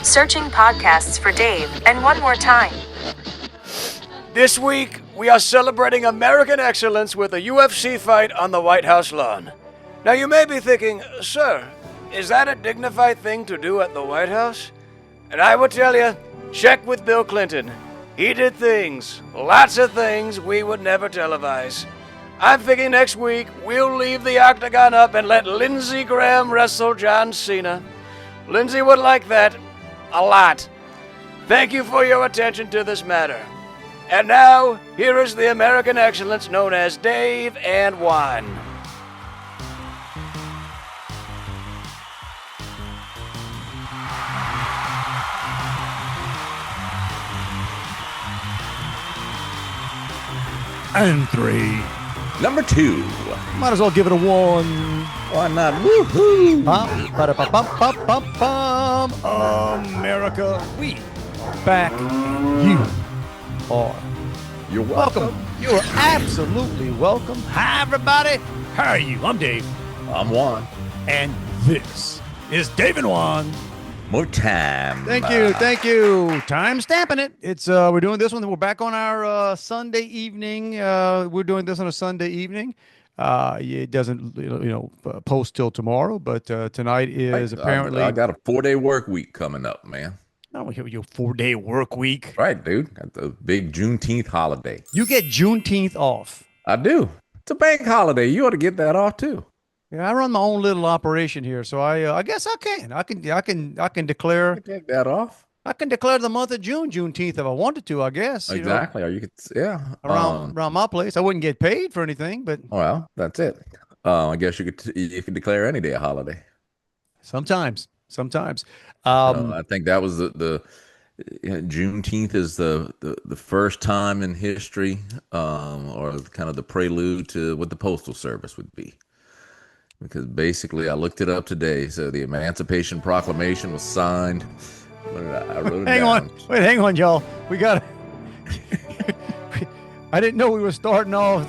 Searching podcasts for Dave, and one more time. This week, we are celebrating American excellence with a UFC fight on the White House lawn. Now, you may be thinking, sir, is that a dignified thing to do at the White House? And I will tell you, check with Bill Clinton. He did things, lots of things we would never televise. I'm thinking next week we'll leave the octagon up and let Lindsey Graham wrestle John Cena. Lindsey would like that a lot. Thank you for your attention to this matter. And now, here is the American excellence known as Dave and Juan. And 3. Number 2. Might as well give it a 1. Why not? Woohoo! America, we back. You are. You're welcome. You are absolutely welcome. Hi, everybody. How are you? I'm Dave. I'm Juan. And this is Dave and Juan. More time. Thank you. Time stamping it. It's we're doing this one. We're back on our Sunday evening. We're doing this on a Sunday evening. It doesn't post till tomorrow, but tonight is apparently. I got a 4-day work week coming up, man. Oh, your 4-day work week. Right, dude. Got the big Juneteenth holiday. You get Juneteenth off. I do. It's a bank holiday. You ought to get that off too. Yeah, I run my own little operation here, so I guess I can. I can declare. You can take that off. I can declare the month of Juneteenth if I wanted to. I guess Exactly. Or you could, yeah. Around my place, I wouldn't get paid for anything, but well, that's it. I guess you could declare any day a holiday. Sometimes. I think that was the Juneteenth is the first time in history, or kind of the prelude to what the Postal Service would be. Because basically, I looked it up today. So the Emancipation Proclamation was signed. I wrote it down. Hang on, y'all. We got. I didn't know we were starting off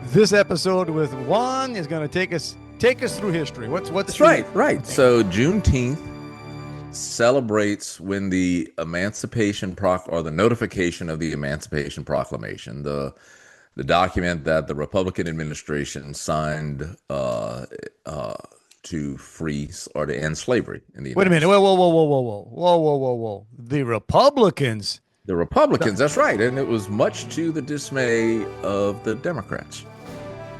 this episode with Juan is going to take us through history. What's right. So Juneteenth celebrates when the the notification of the Emancipation Proclamation, the document that the Republican administration signed to free or to end slavery in the United Wait a minute. Whoa. The Republicans. The Republicans, that's right. And it was much to the dismay of the Democrats.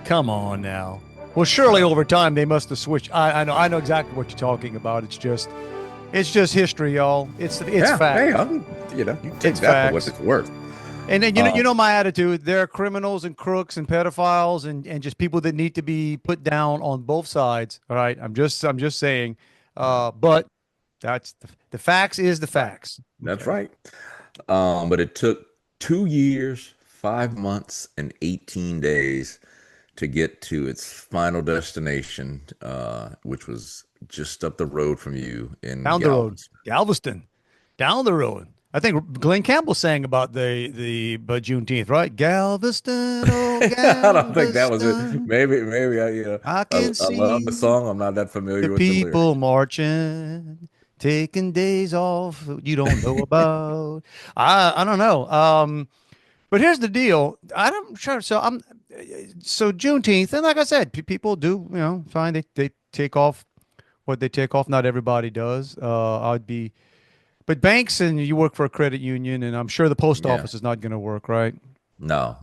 Come on now. Well, surely over time they must have switched. I know exactly what you're talking about. It's just history, y'all. It's facts. Hey, you take that for what it's worth. And then you know my attitude. There are criminals and crooks and pedophiles and just people that need to be put down on both sides. All right, I'm just saying. But that's the facts is the facts. That's right. But it took 2 years, 5 months, and 18 days to get to its final destination, which was just up the road from you in Galveston, down the road. I think Glenn Campbell sang about the Juneteenth, right? Galveston, oh Galveston. I don't think that was it. Maybe I love the song. I'm not that familiar with the lyrics. People marching, taking days off you don't know about. I don't know. But here's the deal. I'm sure. So Juneteenth, and like I said, people do fine. They take off what they take off. Not everybody does. But banks, and you work for a credit union, and I'm sure the post office is not going to work, right? No.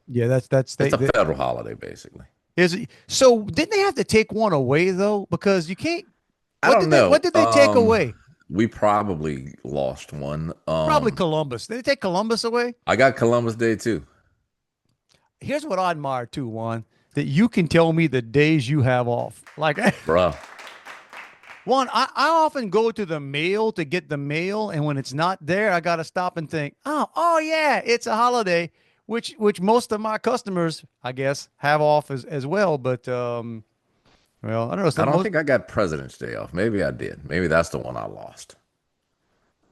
Yeah, that's it's a federal holiday, basically. Is it? So didn't they have to take one away though? Because you can't. I don't know. What did they take away? We probably lost one. Probably Columbus. Did they take Columbus away? I got Columbus Day too. Here's what I admire too, Juan, that you can tell me the days you have off. Like, bro. One, I often go to the mail to get the mail, and when it's not there, I got to stop and think, oh yeah, it's a holiday, which most of my customers, I guess, have off as well. But well, I don't know. I don't think I got President's Day off. Maybe I did. Maybe that's the one I lost.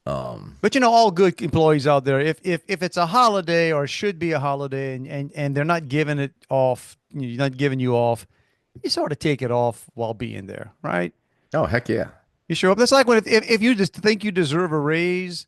But all good employees out there, if it's a holiday or should be a holiday, and they're not giving it off, not giving you off, you sort of take it off while being there, right? Oh, heck yeah. You show up. That's like when if you just think you deserve a raise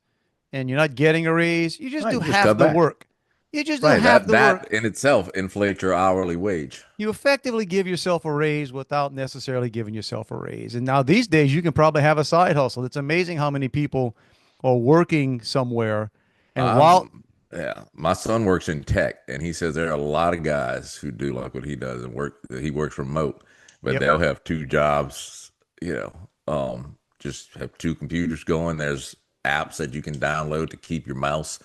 and you're not getting a raise, you just Right, do you just half cut the back. work. You just do Right. half the That work. in itself inflates your hourly wage. You effectively give yourself a raise without necessarily giving yourself a raise. And now these days, you can probably have a side hustle. It's amazing how many people are working somewhere, and while Yeah, my son works in tech, and he says there are a lot of guys who do like what he does and work. He works remote, but yep, they'll have two jobs. Just have two computers going. There's apps that you can download to keep your mouse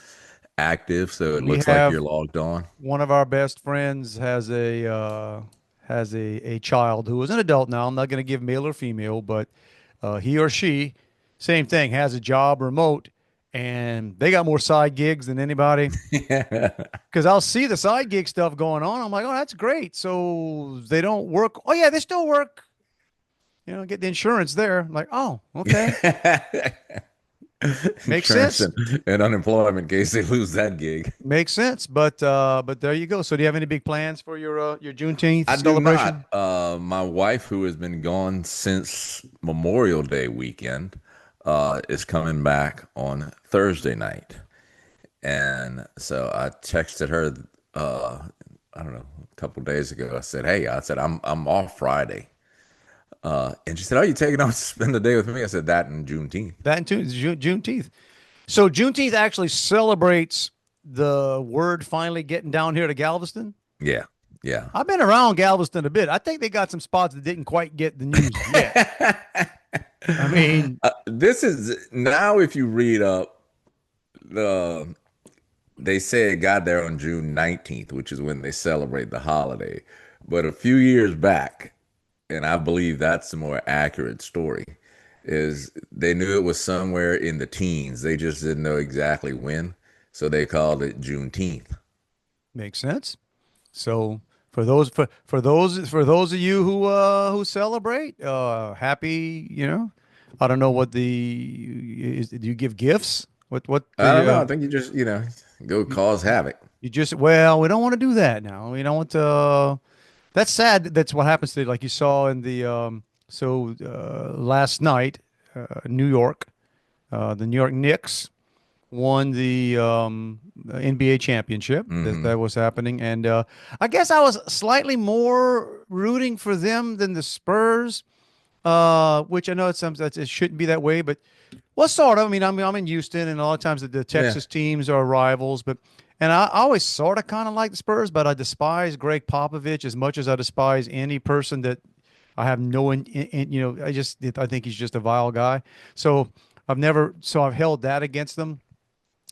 active, so it we looks like have you're logged on. one of our best friends has a child who is an adult now. I'm not going to give male or female, but he or she, same thing, has a job remote, and they got more side gigs than anybody. Because I'll see the side gig stuff going on. I'm like, oh, that's great. So they don't work. Oh yeah, they still work. Get the insurance there. I'm like, oh, okay, makes Insurance sense. and unemployment in case they lose that gig. Makes sense. But there you go. So do you have any big plans for your Juneteenth I do celebration? not. My wife, who has been gone since Memorial Day weekend, is coming back on Thursday night. And so I texted her, I don't know, a couple days ago. I said, "Hey," I said, I'm off Friday." And she said, "Oh, you taking off to spend the day with me?" I said, "That and Juneteenth." That and Juneteenth. So Juneteenth actually celebrates the word finally getting down here to Galveston. Yeah, yeah. I've been around Galveston a bit. I think they got some spots that didn't quite get the news yet. I mean, This is now if you read up the they say it got there on June 19th, which is when they celebrate the holiday. But a few years back, and I believe that's the more accurate story, is they knew it was somewhere in the teens. They just didn't know exactly when. So they called it Juneteenth. makes sense. So for those of you who celebrate, happy, I don't know what do you give gifts? What I don't the know. I think you just, go cause havoc. you just well, we don't want to do that now. We don't want to. That's sad. That's what happens today. Like you saw in the last night, New York, the New York Knicks won the NBA championship. That was happening, and I guess I was slightly more rooting for them than the Spurs, which I know it shouldn't be that way, but well, sort of. I mean, I'm in Houston, and a lot of times the Yeah. Texas teams are rivals, but. And I always sort of kind of like the Spurs, but I despise Greg Popovich as much as I despise any person that I have no, I think he's just a vile guy. So I've held that against them.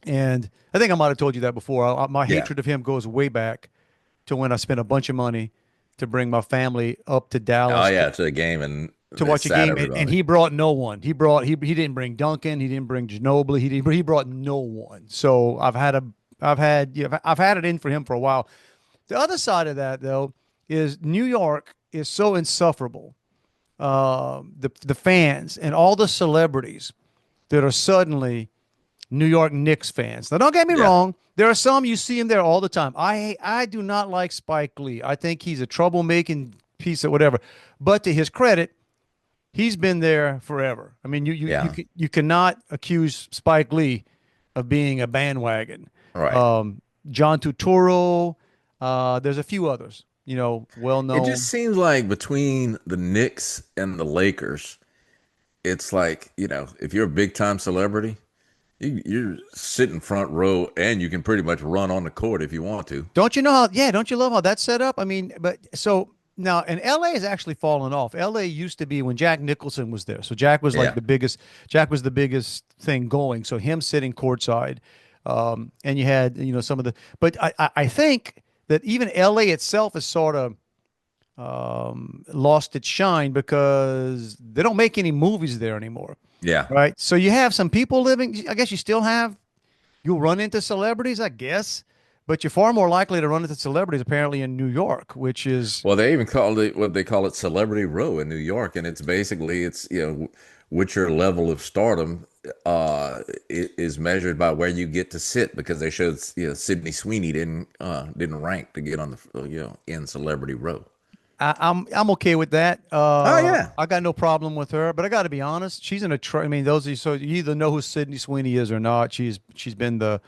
And I think I might have told you that before. My Yeah. hatred of him goes way back to when I spent a bunch of money to bring my family up to Oh, Dallas yeah. To the game and to they watch a sat game, and everybody. he brought no one. He didn't bring Duncan. He didn't bring Ginobili. He brought no one. So I've had it in for him for a while. The other side of that though is New York is so insufferable. The fans and all the celebrities that are suddenly New York Knicks fans. Now, don't get me Yeah. wrong. There are some you see him there all the time. I do not like Spike Lee. I think he's a troublemaking piece of whatever. But to his credit, he's been there forever. I mean, Yeah. you cannot accuse Spike Lee of being a bandwagon. Right. John Turturro, there's a few others, well It known. just seems like between the Knicks and the Lakers, it's like, if you're a big time celebrity, you're sitting front row and you can pretty much run on the court if you want to. Don't you know how? Yeah, don't you love how that's set up? I mean, but so now, and LA has actually fallen off. LA used to be when Jack Nicholson was there. So Jack was like Yeah. the biggest. Jack was the biggest thing going. So him sitting courtside, and you had some of the. But I think that even LA itself has sort of lost its shine because they don't make any movies there anymore. Yeah. Right. So you have some people living. I guess you still have. You'll run into celebrities, I guess, but you're far more likely to run into celebrities apparently in New York, which is Well, they even called it what they call it Celebrity Row in New York. And it's basically, what your level of stardom is measured by where you get to sit because they showed, Sydney Sweeney didn't rank to get on the, in Celebrity Row. I'm okay with that. Oh yeah. I got no problem with her, but I got to be honest. She's an attract. I mean, those of you, so you either know who Sydney Sweeney is or not. She's been the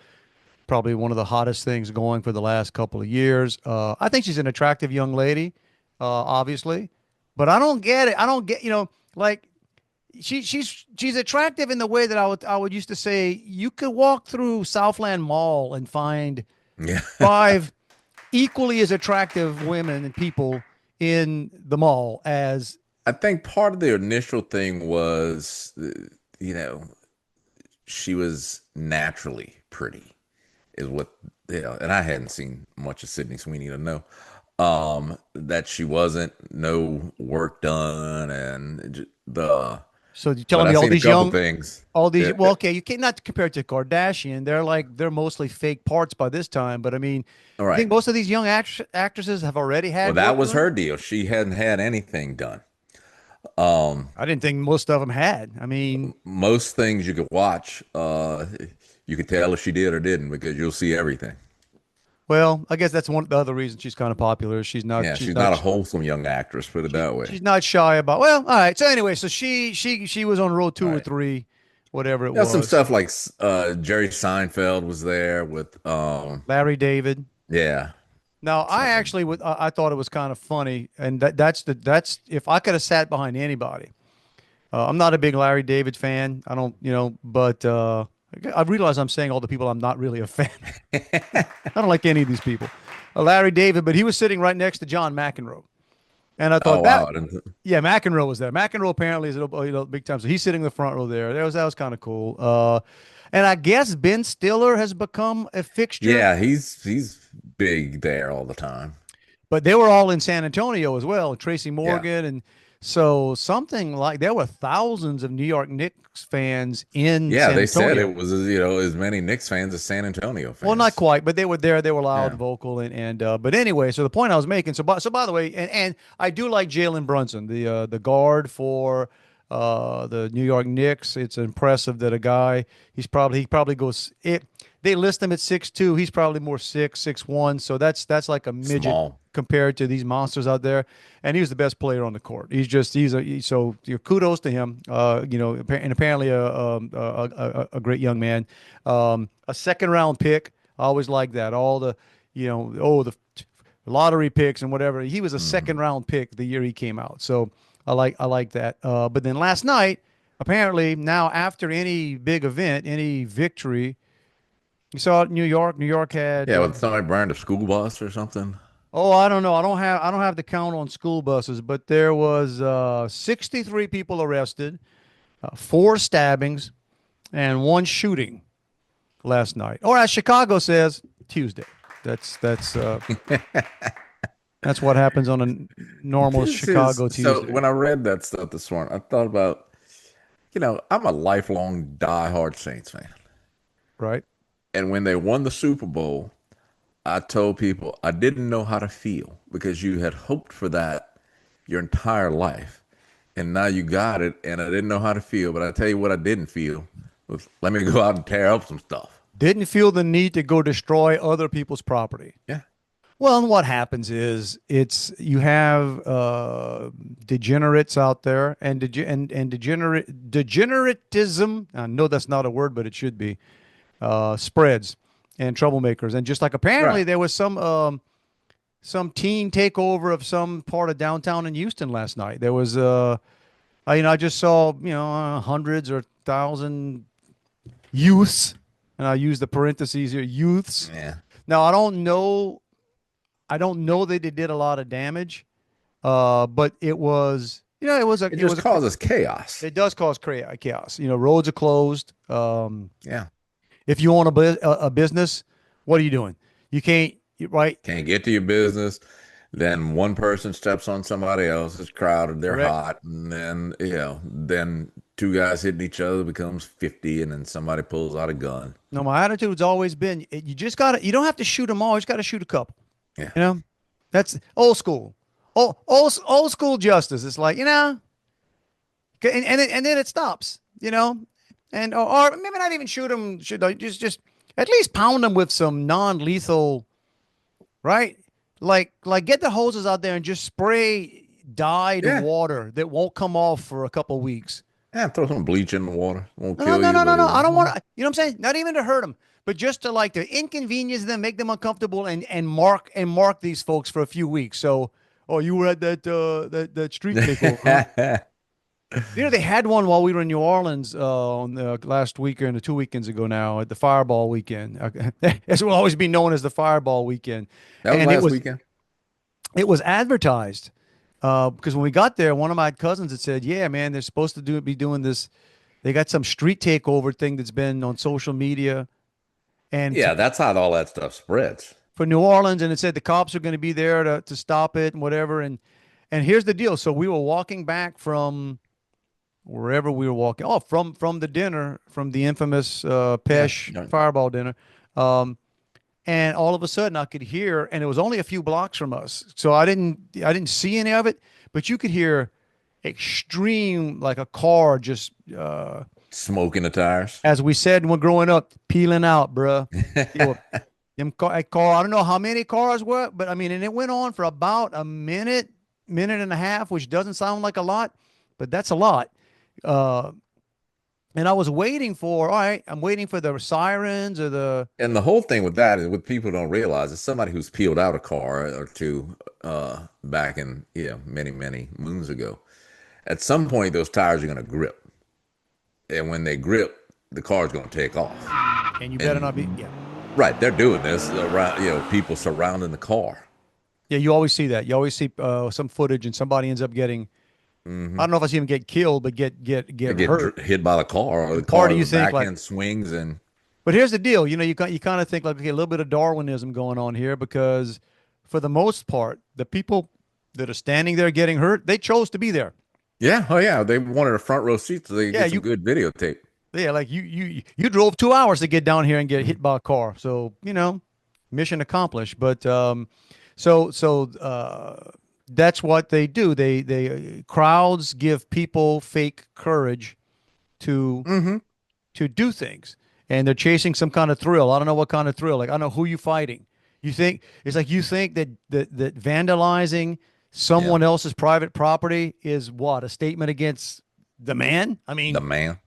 probably one of the hottest things going for the last couple of years. I think she's an attractive young lady, obviously, but I don't get it. I don't get, like she's attractive in the way that I would used to say you could walk through Southland Mall and find Yeah. five equally as attractive women and people in the mall as I think part of the initial thing was, you know, she was naturally pretty, is what, and I hadn't seen much of Sydney Sweeney to know that she wasn't no work done so you're but telling me I've all seen a these couple young things. all these Yeah, well okay you can't not compare it to Kardashian. They're mostly fake parts by this time, but I mean all you right. think most of these young actresses have already Well, had that work was done? her deal. She hadn't had anything done. Um, I didn't think most of them had. I mean, Most things you could watch, you could tell if she did or didn't because you'll see everything. well, I guess that's one of the other reasons she's kind of popular. Yeah, she's not a wholesome young actress, put it that way. she's not shy about. Well, all right. So anyway, so she was on row All two or right. three, whatever it Yeah, some was. stuff like Jerry Seinfeld was there with Larry David. yeah. Now, I So actually would. I thought it was kind of funny, and that's if I could have sat behind anybody. I'm not a big Larry David fan. I don't, but I realize I'm saying all the people I'm not really a fan. I don't like any of these people. Larry David, but he was sitting right next to John McEnroe, and I oh thought wow. that, yeah, McEnroe was there. McEnroe apparently is big time, so he's sitting in the front row there. That was kind of cool. And I guess Ben Stiller has become a fixture. Yeah, he's big there all the time. But they were all in San Antonio as well, Tracy Yeah. Morgan. And so something like there were thousands of New York Knicks fans in Yeah, San they said Antonio. it was as many Knicks fans as San Antonio Well, not fans. quite, but they were there. They were loud, Yeah. vocal, and but anyway. So the point I was making. So by the way, and I do like Jalen Brunson, the guard for the New York Knicks. It's impressive that a guy he probably goes it. They list him at 6'2". He's probably more 6'1". So that's like a midget Small. compared to these monsters out there. And he was the best player on the court. So kudos to him. And apparently a great young man. A second round pick. I always like that. All the the lottery picks and whatever. He was a Mhm. second round pick the year he came out. So I like that. But then last night, apparently now after any big event, any victory, you saw it in New York. New York had Yeah, with somebody burned a school bus or something. oh, I don't know. I don't have the count on school buses, but there was 63 people arrested, four stabbings, and one shooting last night. Or as Chicago says, Tuesday. That's what happens on a normal This is Chicago so Tuesday, when I read that stuff this morning, I thought about, I'm a lifelong diehard Saints fan. right? And when they won the Super Bowl, I told people I didn't know how to feel because you had hoped for that your entire life. And now you got it, and I didn't know how to feel. But I tell you what I didn't feel was let me go out and tear up some stuff. Didn't feel the need to go destroy other people's property. Yeah. Well, and what happens is you have degenerates out there, and degeneratism. I know that's not a word, but it should be. Spreads and troublemakers, and just like apparently Right. there was some teen takeover of some part of downtown in Houston last night. There was I just saw hundreds or thousand youths, and I use the parentheses here, youths. Yeah. Now I don't know that they did a lot of damage, but it was It just causes chaos. it does cause chaos. Roads are closed. Yeah. If you own a business, what are you doing? You can't, right? Can't get to your business. Then one person steps on somebody else. It's crowded. They're Correct. hot. And then, then two guys hitting each other becomes 50, and then somebody pulls out a gun. No, my attitude's always been you just you don't have to shoot them all. You just got to shoot a couple. Yeah. That's old school. Old school justice. It's like, and then it stops, and or maybe not even shoot them. Should just at least pound them with some non-lethal, right? like get the hoses out there and just spray dyed Yeah. water that won't come off for a couple weeks. Yeah, throw some bleach in the water. Won't No, kill no, you, no, no, but no. I don't want to. You know what I'm saying? Not even to hurt them, but just to like to inconvenience them, make them uncomfortable, and mark these folks for a few weeks. So, oh, you were at that street takeover, huh? You know, they had one while we were in New Orleans on the last weekend, or 2 weekends ago now, at the Fireball Weekend. It will always be known as the Fireball Weekend, That was and it last was weekend. it was advertised because when we got there, one of my cousins had said, "Yeah, man, they're supposed to be doing this. They got some street takeover thing that's been on social media, and Yeah, that's how all that stuff spreads. for New Orleans, and it said the cops are going to be there to stop it and whatever." And here's the deal: so we were walking back from wherever we were walking. Oh, from the dinner, from the infamous Yeah. Pesh Fireball dinner. Um, and all of a sudden I could hear, and it was only a few blocks from us, so I didn't see any of it, but you could hear extreme, like a car just Smoking the tires. as we said when growing up, peeling out, bruh. You know, car, I don't know how many cars were, but I mean, and it went on for about a minute and a half, which doesn't sound like a lot, but that's a lot. Uh, and I was waiting for, all right, I'm waiting for the sirens or the, And the whole thing with that is what people don't realize is somebody who's peeled out a car or two back in many, many moons ago. At some point, those tires are going to grip. And when they grip, the car's going to take off. and you better not be, yeah. Right, they're doing this around, people surrounding the car. Yeah, you always see that. You always see some footage and somebody ends up getting, I don't know if I see him get killed, but get They hurt. get hit by the car, or the Or car do you the think, back like, end swings and but here's the deal, you kind of think like, okay, a little bit of Darwinism going on here because for the most part, the people that are standing there getting hurt, they chose to be there. yeah, oh yeah, they wanted a front row seat so they could Yeah, get some good videotape. Yeah, like you drove 2 hours to get down here and get hit by a car. So, mission accomplished. But that's what they do. They crowds give people fake courage to to do things. And they're chasing some kind of thrill. I don't know what kind of thrill. Like, I don't know who you fighting. You think it's like you think that vandalizing Yeah, someone else's private property is what? A statement against the man? I mean, the man.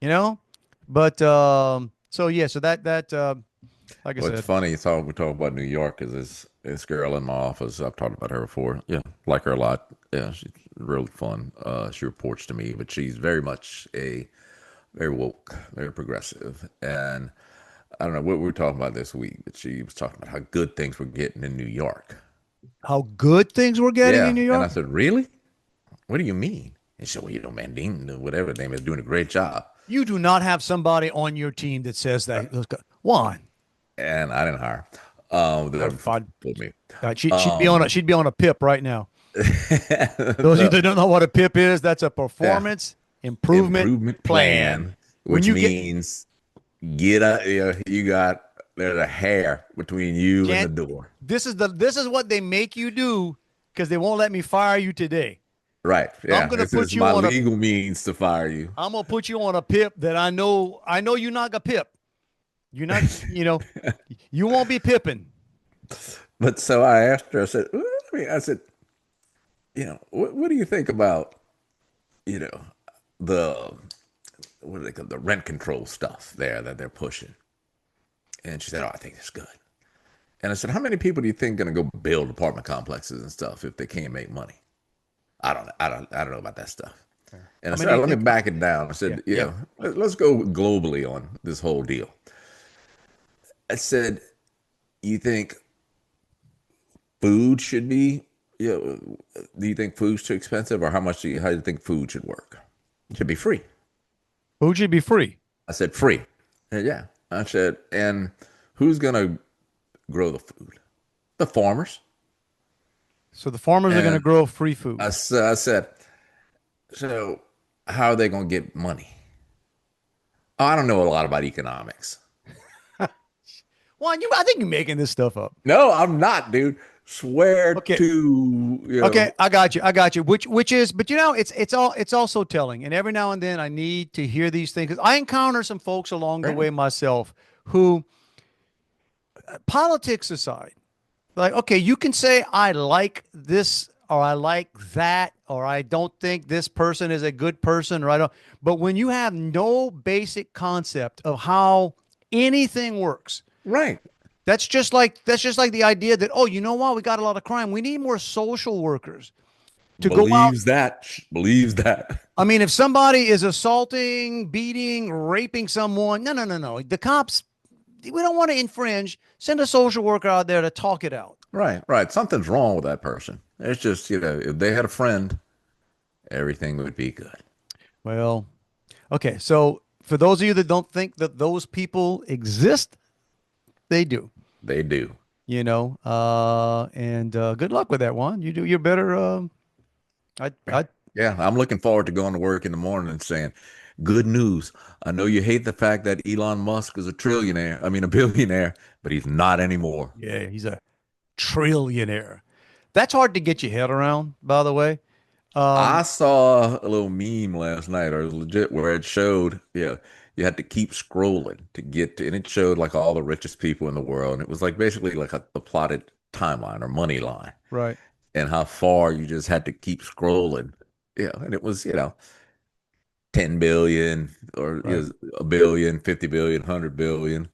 you know but so yeah, so that like I Well, it's said, funny. We talk about New York. Is this girl in my office? I've talked about her before. Yeah, like her a lot. Yeah, she's really fun. She reports to me, but she's very much very woke, very progressive, and I don't know what we were talking about this week, but she was talking about how good things were getting in New York. how good things were getting Yeah, in New and I York. said, really? What do you mean? And she said, well, Mandine, whatever his name is, doing a great job. You do not have somebody on your team that says that. Juan, And I didn't hire. That I'd- told me. she'd be on a PIP right now. Those of you that don't know what a PIP is, that's a performance improvement plan. When which you get means there's a hair between you and can't, the door. this is what they make you do because they won't let me fire you today. Right. Yeah. I'm gonna This put is you my on a legal means to fire you. I'm gonna put you on a PIP that I know you're not a PIP. You're not, you won't be pipping. But so I asked her, I said, what do you think about, the what do they call the rent control stuff there that they're pushing? And she said, oh, I think it's good. And I said, how many people do you think going to go build apartment complexes and stuff if they can't make money? I don't know about that stuff. And I said, let me back it down. I said, let's go globally on this whole deal. I said, you think food should be, do you think food's too expensive, or how do you think food should work? It should be free. Food should be free. I said, free. And yeah. I said, and who's going to grow the food? The farmers. So the farmers are going to grow free food. I said, so how are they going to get money? Oh, I don't know a lot about economics. Juan, I think you're making this stuff up. No, I'm not, dude. Swear Okay. to. Okay, I got you. Which is, but it's also telling. And every now and then, I need to hear these things. 'Cause I encounter some folks along the way myself who, politics aside, Like, okay, you can say I like this or I like that or I don't think this person is a good person or I don't. But when you have no basic concept of how anything works, Right. that's just like the idea that, oh, you know what, we got a lot of crime. We need more social workers to go out. Believes that. Believes that. I mean, if somebody is assaulting, beating, raping someone, no, no, no, no. The cops, we don't want to infringe. Send a social worker out there to talk it out. Right. Right. Something's wrong with that person. It's just, if they had a friend, everything would be good. Well, okay. So for those of you that don't think that those people exist, they do. They do. And good luck with that one. You do your better. I Yeah. I'm looking forward to going to work in the morning and saying, good news. I know you hate the fact that Elon Musk is a trillionaire. I mean, a billionaire, but he's not anymore. Yeah, he's a trillionaire. That's hard to get your head around, by the way. I saw a little meme last night, or it was legit, where it showed, you had to keep scrolling to get to, and it showed like all the richest people in the world. And it was like basically like the plotted timeline or money line, Right. and how far you just had to keep scrolling. Yeah. And it was, 10 billion or Right. a billion, 50 billion, 100 billion.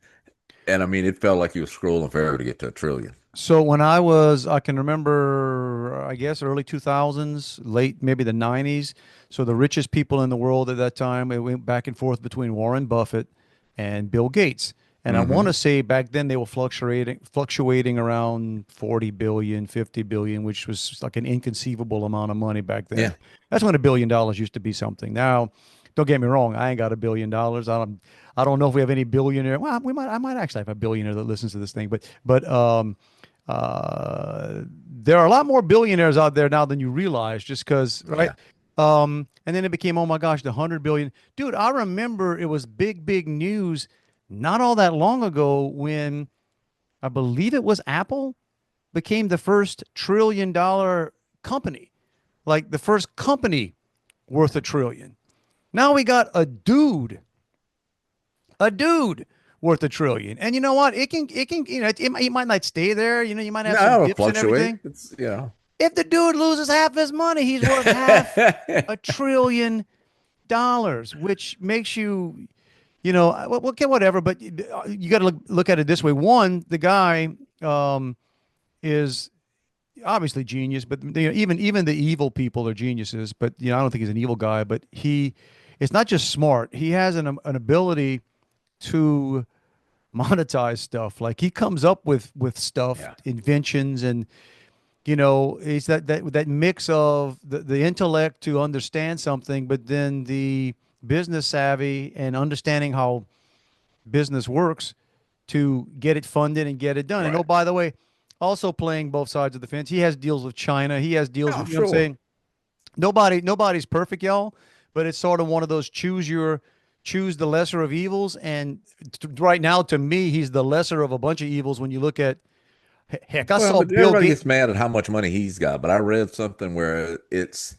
And I mean, it felt like you were scrolling forever to get to a trillion. So I can remember, I guess, early 2000s, late maybe the 90s. So the richest people in the world at that time, it went back and forth between Warren Buffett and Bill Gates. And I want to Hmm. say back then they were fluctuating around 40 billion, 50 billion, which was like an inconceivable amount of money back then. Yeah. That's when $1 billion used to be something. Now, don't get me wrong, I ain't got $1 billion. I don't know if we have any billionaire. Well, I might actually have a billionaire that listens to this thing, there are a lot more billionaires out there now than you realize, just because, right? Yeah. And then it became, oh my gosh, the 100 billion. Dude, I remember it was big, big news not all that long ago when I believe it was Apple became the first $1 trillion company, like the first company worth a trillion. Now we got a dude worth a trillion. And you know what? It might not stay there. You might have some No, it'll dips and fluctuate. everything. It's, If the dude loses half his money, he's worth half $1 trillion, which makes you, okay, whatever. But you got to look at it this way. One, the guy is obviously genius, but even the evil people are geniuses. But I don't think he's an evil guy. But he is not just smart. He has an ability to monetize stuff. Like he comes up with stuff, yeah. inventions, and it's that mix of the intellect to understand something, but then the business savvy and understanding how business works to get it funded and get it done. And oh, Right. by the way, also playing both sides of the fence. He has deals with China. He has deals Oh, with, what I'm sure. saying? Nobody's perfect, y'all, but it's sort of one of those choose the lesser of evils. And right now, to me, he's the lesser of a bunch of evils when you look at, heck, I Well, saw but Bill everybody Gates. gets mad at how much money he's got. But I read something where it's,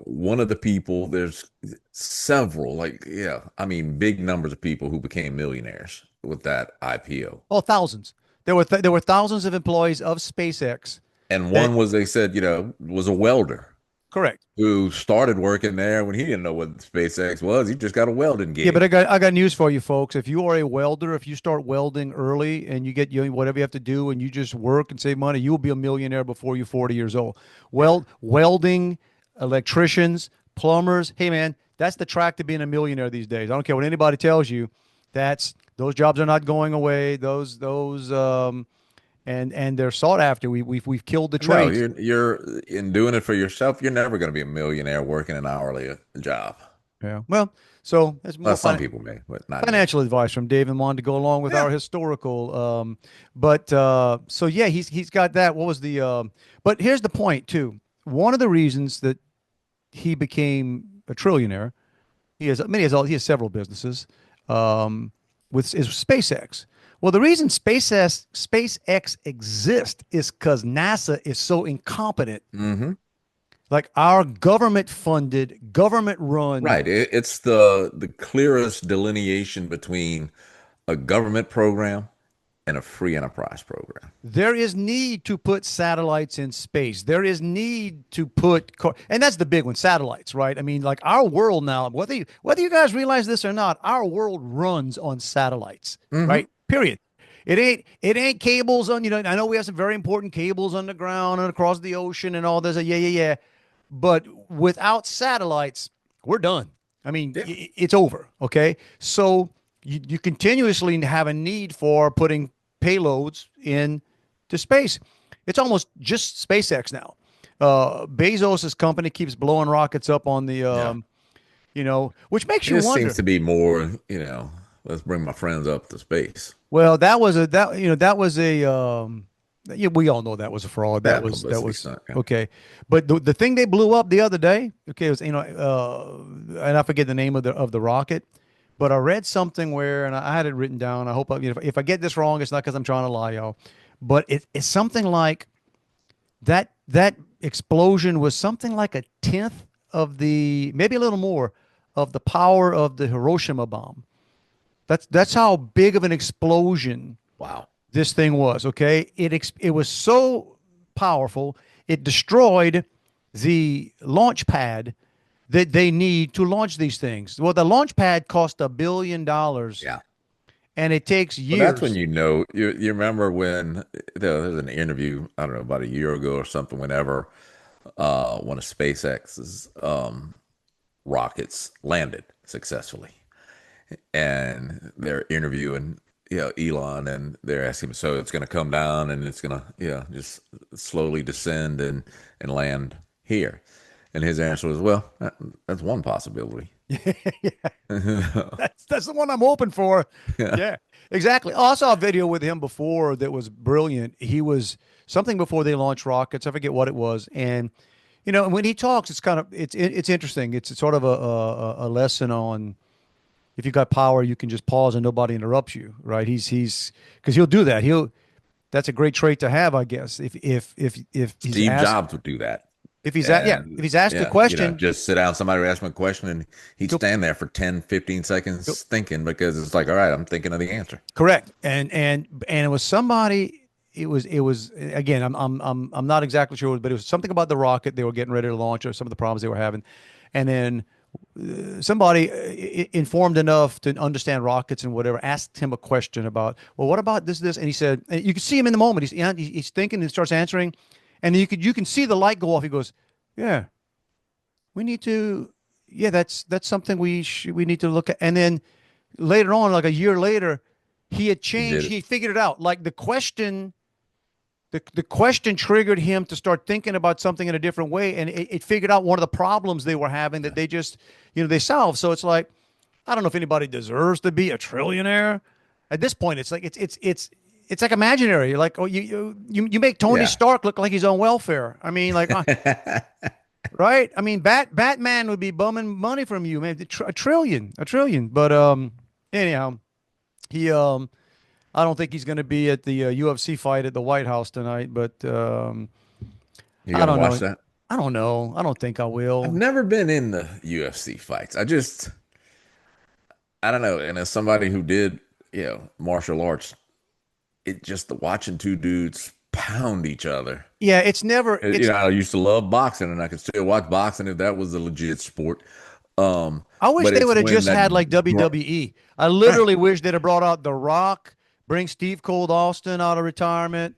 one of the people, there's several, like, yeah, I mean, big numbers of people who became millionaires with that IPO. Oh, thousands. There were thousands of employees of SpaceX And that one was, they said, was a welder correct. who started working there when he didn't know what SpaceX was. He just got a welding Yeah, but gig. I got news for you folks. If you are a welder, if you start welding early and you get whatever you have to do and you just work and save money, you will be a millionaire before you're 40 years old. Yeah. Welding, electricians, plumbers, hey man, that's the track to being a millionaire these days. I don't care what anybody tells you. Those jobs are not going away. Those and they're sought after. We've killed the No, trades. you're in doing it for yourself. You're never going to be a millionaire working an hourly job. Yeah. Well, so it's Well, more some fun. people may, but not me. Financial advice from Dave and Juan to go along with Yeah. our historical. But so yeah, he's got that. What was the? But here's the point too. One of the reasons that he became a trillionaire, he has several businesses, with is SpaceX. Well, the reason SpaceX exists is because NASA is so incompetent. Hmm. Like our government funded, government run. Right. It's the clearest delineation between a government program and a free enterprise program. There is need to put satellites in space. There is need to put, and that's the big one, satellites, right? I mean, like our world now, whether you guys realize this or not, our world runs on satellites, right? Period. It ain't cables on, I know we have some very important cables underground and across the ocean and all this. Yeah. But without satellites, we're done. I mean, it's over. Okay. So you continuously have a need for putting payloads into space. It's almost just SpaceX now. Bezos's company keeps blowing rockets up on the, which makes you wonder. Seems to be more, let's bring my friends up to space. Well, we all know that was a fraud. That was okay. But the thing they blew up the other day, okay, was and I forget the name of the rocket, but I read something where, and I had it written down. I hope if I get this wrong, it's not because I'm trying to lie, y'all. But it's something like that explosion was something like a tenth of maybe a little more of the power of the Hiroshima bomb. That's how big of an explosion. Wow. This thing was, okay? It was so powerful, it destroyed the launch pad that they need to launch these things. Well, the launch pad cost $1 billion. Yeah. And it takes years. Well, that's when you remember when there was an interview, I don't know, about a year ago or something, whenever one of SpaceX's rockets landed successfully. And they're interviewing Elon, and they're asking him, so it's going to come down and it's going to just slowly descend and land here. And his answer was, well, that's one possibility. That's the one I'm hoping for. Yeah, exactly. Oh, I saw a video with him before that was brilliant. He was something before they launched rockets. I forget what it was. And when he talks, it's interesting. It's sort of a lesson on, if you got power, you can just pause and nobody interrupts you, right? He's because he'll do that. That's a great trait to have, I guess. If Steve Jobs would do that. If he's asked a question, just sit down. Somebody would ask him a question, and he'd stand there for 10, 15 seconds thinking, because it's like, all right, I'm thinking of the answer. Correct. And it was somebody. It was again. I'm not exactly sure, but it was something about the rocket they were getting ready to launch, or some of the problems they were having, and then somebody informed enough to understand rockets and whatever asked him a question about, well, what about this, and he said, and you can see him in the moment. He's thinking and starts answering, and you can see the light go off. He goes, yeah, we need to, that's something we need to look at. And then later on, like a year later, he had changed. He figured it out. Like the question triggered him to start thinking about something in a different way, and it figured out one of the problems they were having that they just, they solved. So it's like, I don't know if anybody deserves to be a trillionaire. At this point, it's like it's like imaginary. Like, oh, you make Tony Stark look like he's on welfare. I mean, like, right? I mean, Batman would be bumming money from you, man. A trillion. But anyhow, he I don't think he's going to be at the UFC fight at the White House tonight, but you gonna watch that? I don't know. I don't think I will. I've never been in the UFC fights. I don't know. And as somebody who did, martial arts, it just watching two dudes pound each other. Yeah, it's never. I used to love boxing, and I could still watch boxing if that was a legit sport. I wish they would have just had like WWE. I literally wish they'd have brought out The Rock. Bring Steve Cold Austin out of retirement.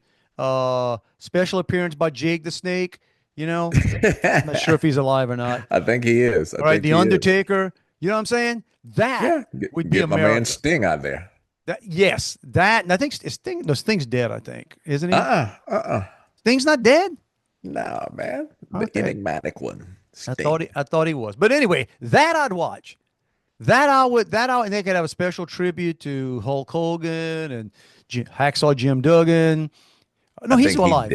Special appearance by Jake the Snake. I'm not sure if he's alive or not. I think he is. All right, The Undertaker. You know what I'm saying? That would be get America. My man Sting out there. That. And I think Sting's dead, I think. Isn't he? Sting's not dead? No, man. The enigmatic one. Sting. I thought he was. But anyway, that I'd watch. And they could have a special tribute to Hulk Hogan and Hacksaw Jim Duggan. No, he's still alive.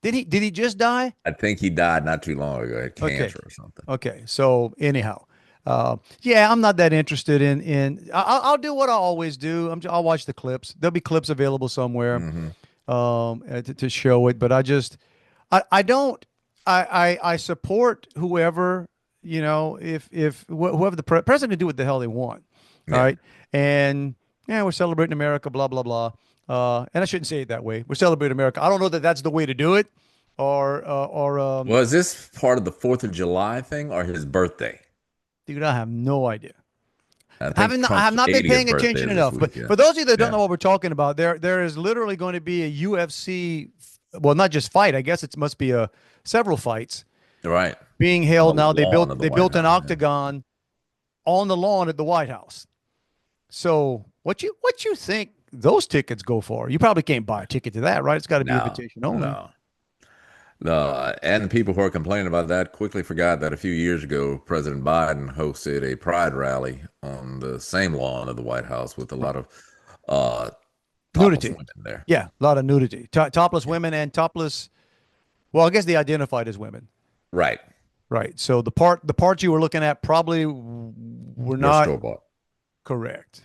Did he just die? I think he died not too long ago. He had cancer or something. Okay. So anyhow, I'm not that interested in. I'll do what I always do. I'll watch the clips. There'll be clips available somewhere to show it. But I don't. I support whoever. If whoever the president can do what the hell they want, right? And we're celebrating America, blah blah blah. And I shouldn't say it that way. We're celebrating America. I don't know that that's the way to do it, or Was this part of the 4th of July thing or his birthday? dude, I have no idea. I I think have Trump's not been 80th paying birthday attention is this enough. But week. Yeah. for those of you that don't Yeah. know what we're talking about, there is literally going to be a UFC, well, not just fight. I guess it must be a several fights Right. being On held the now. lawn of the They White built an House. Yeah. octagon on the lawn at the White House. So what you think those tickets go for? You probably can't buy a ticket to that, right? It's got to be No, invitation only. no. No, and the people who are complaining about that quickly forgot that a few years ago, President Biden hosted a pride rally on the same lawn of the White House with a lot of uh, topless Nudity. women there. Yeah, a lot of nudity. Topless women and topless. Well, I guess they identified as women. Right. Right. So the parts you were looking at probably were Were not store bought. correct.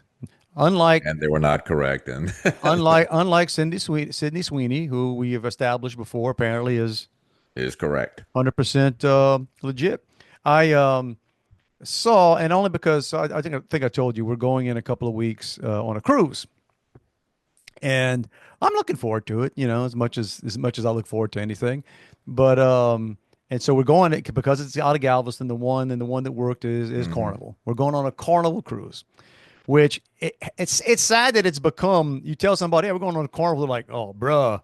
Unlike And they were not correct. And unlike Sydney Sweeney, who we have established before, apparently is is correct. 100% legit. I saw, and only because I think I told you we're going in a couple of weeks on a cruise, and I'm looking forward to it. You know, as much as I look forward to anything, but and so we're going because it's out of Galveston. The one that worked is Carnival. We're going on a Carnival cruise, which it's sad that it's become. You tell somebody, "Hey, we're going on a Carnival," they're like, "Oh, bruh,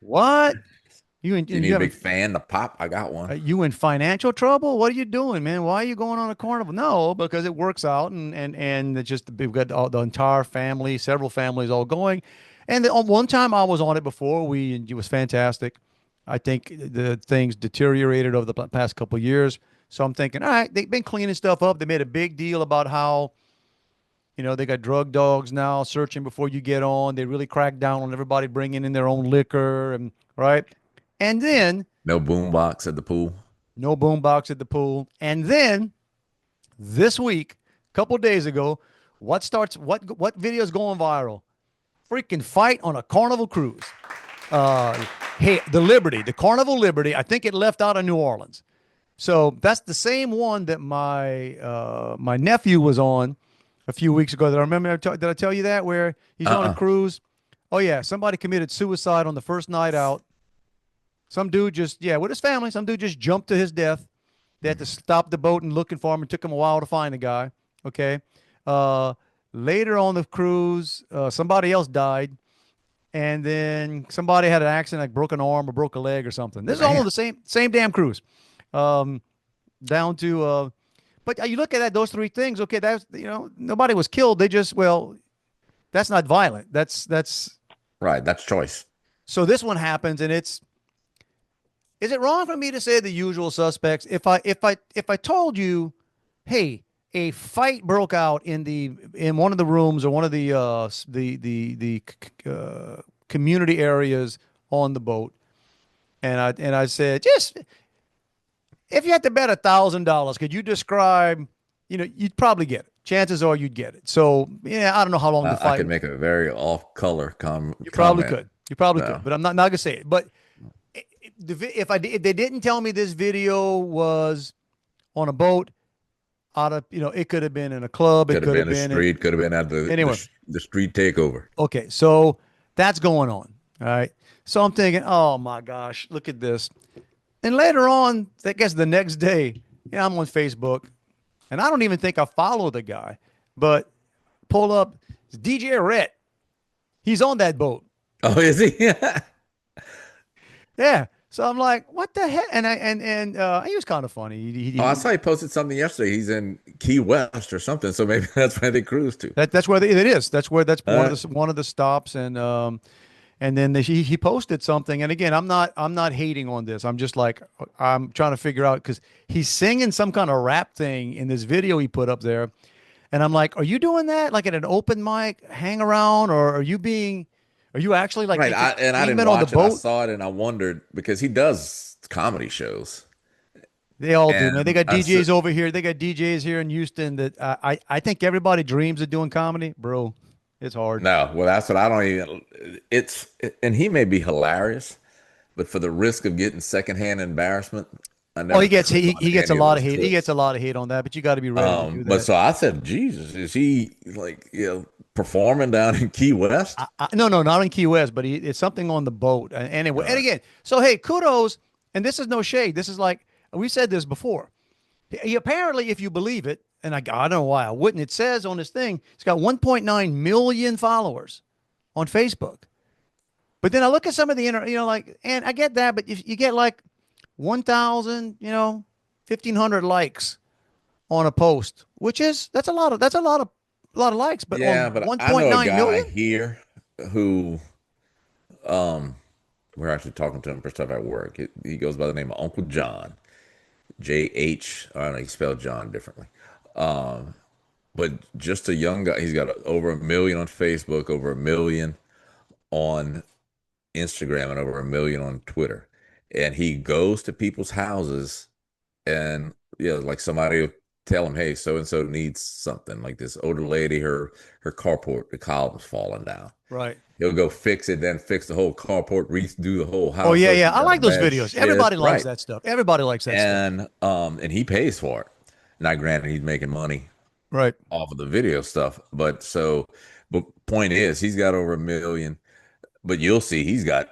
what? You in, You need a big fan to pop? I got one. you in financial trouble? What are you doing, man? Why are you going on a carnival?" No, because it works out, and it's just we've got the entire family, several families all going. And on one time I was on it before. It was fantastic. I think the things deteriorated over the past couple of years. So I'm thinking, all right, they've been cleaning stuff up. They made a big deal about how, they got drug dogs now searching before you get on. They really cracked down on everybody bringing in their own liquor and right. And then No boombox at the pool. no boombox at the pool. And then this week, a couple of days ago, what video is going viral? Freaking fight on a Carnival cruise. Hey, the Carnival Liberty. I think it left out of New Orleans. So that's the same one that my nephew was on a few weeks ago. That I remember. Did I tell you that where he's on a cruise? Oh yeah, somebody committed suicide on the first night out. Some dude with his family. Some dude just jumped to his death. They had to stop the boat and looking for him. It took him a while to find the guy. Okay. Later on the cruise, somebody else died. And then somebody had an accident, like broke an arm or broke a leg or something. This is all on the same damn cruise. Down to, but you look at those three things. Okay, that's nobody was killed. They just that's not violent. That's Right. That's choice. so this one happens, and is it wrong for me to say the usual suspects? If I told you, hey, a fight broke out in one of the rooms or one of the community areas on the boat, and I said, just if you had to bet $1,000, could you describe? You'd probably get it. Chances are you'd get it. So yeah, I don't know how long the fight. I could make a very off-color You probably comment. could. You probably could, but I'm not gonna say it. But if they didn't tell me this video was on a boat, it could have been in a club. Could have been a street. Could have been at the street takeover. Okay, so that's going on. All right. So I'm thinking, oh my gosh, look at this. And later on, I guess the next day, I'm on Facebook, and I don't even think I follow the guy, but pull up DJ Rhett. He's on that boat. Oh, is he? Yeah. So I'm like, what the heck? And he was kind of funny. I saw he posted something yesterday. He's in Key West or something, so maybe that's where they cruise to. That's where it is. That's one of the stops, and then he posted something. And again, I'm not hating on this. I'm just like, I'm trying to figure out, because he's singing some kind of rap thing in this video he put up there, and I'm like, are you doing that like at an open mic hang around, or are you actually like right? I didn't watch it. I saw it and I wondered, because he does comedy shows. They all do, man. They got DJs over here. They got DJs here in Houston that I think everybody dreams of doing comedy, bro. It's hard. No, well, that's what I don't even. And he may be hilarious, but for the risk of getting secondhand embarrassment, I never. Oh, he gets a lot of hate. He gets a lot of hate on that, but you got to be ready to do that. But so I said, Jesus, is he like performing down in Key West. No, not in Key West, but it's something on the boat. Anyway, and again, so hey, kudos. And this is no shade. This is like we said this before. He apparently, if you believe it, and I don't know why I wouldn't. It says on this thing, it's got 1.9 million followers on Facebook. But then I look at some of the and I get that, but if you get like 1,000, 1,500 likes on a post, which is that's a lot of likes. But yeah, on but 1.9 I know a guy million here who, we're actually talking to him for stuff at work. He goes by the name of Uncle John, JH. I don't know, he spelled John differently. But just a young guy. He's got over 1 million on Facebook, over 1 million on Instagram, and over 1 million on Twitter. And he goes to people's houses, and like somebody will tell him, "Hey, so and so needs something." Like this older lady, her carport, the column's falling down. right. He'll go fix it, then fix the whole carport, redo the whole house. Oh yeah, so yeah. she's I got like a those mess, videos. shit. Everybody loves Right. that stuff. Everybody likes that stuff. And he pays for it. Now, granted, he's making money Right. off of the video stuff, but point is, he's got over 1 million, but you'll see he's got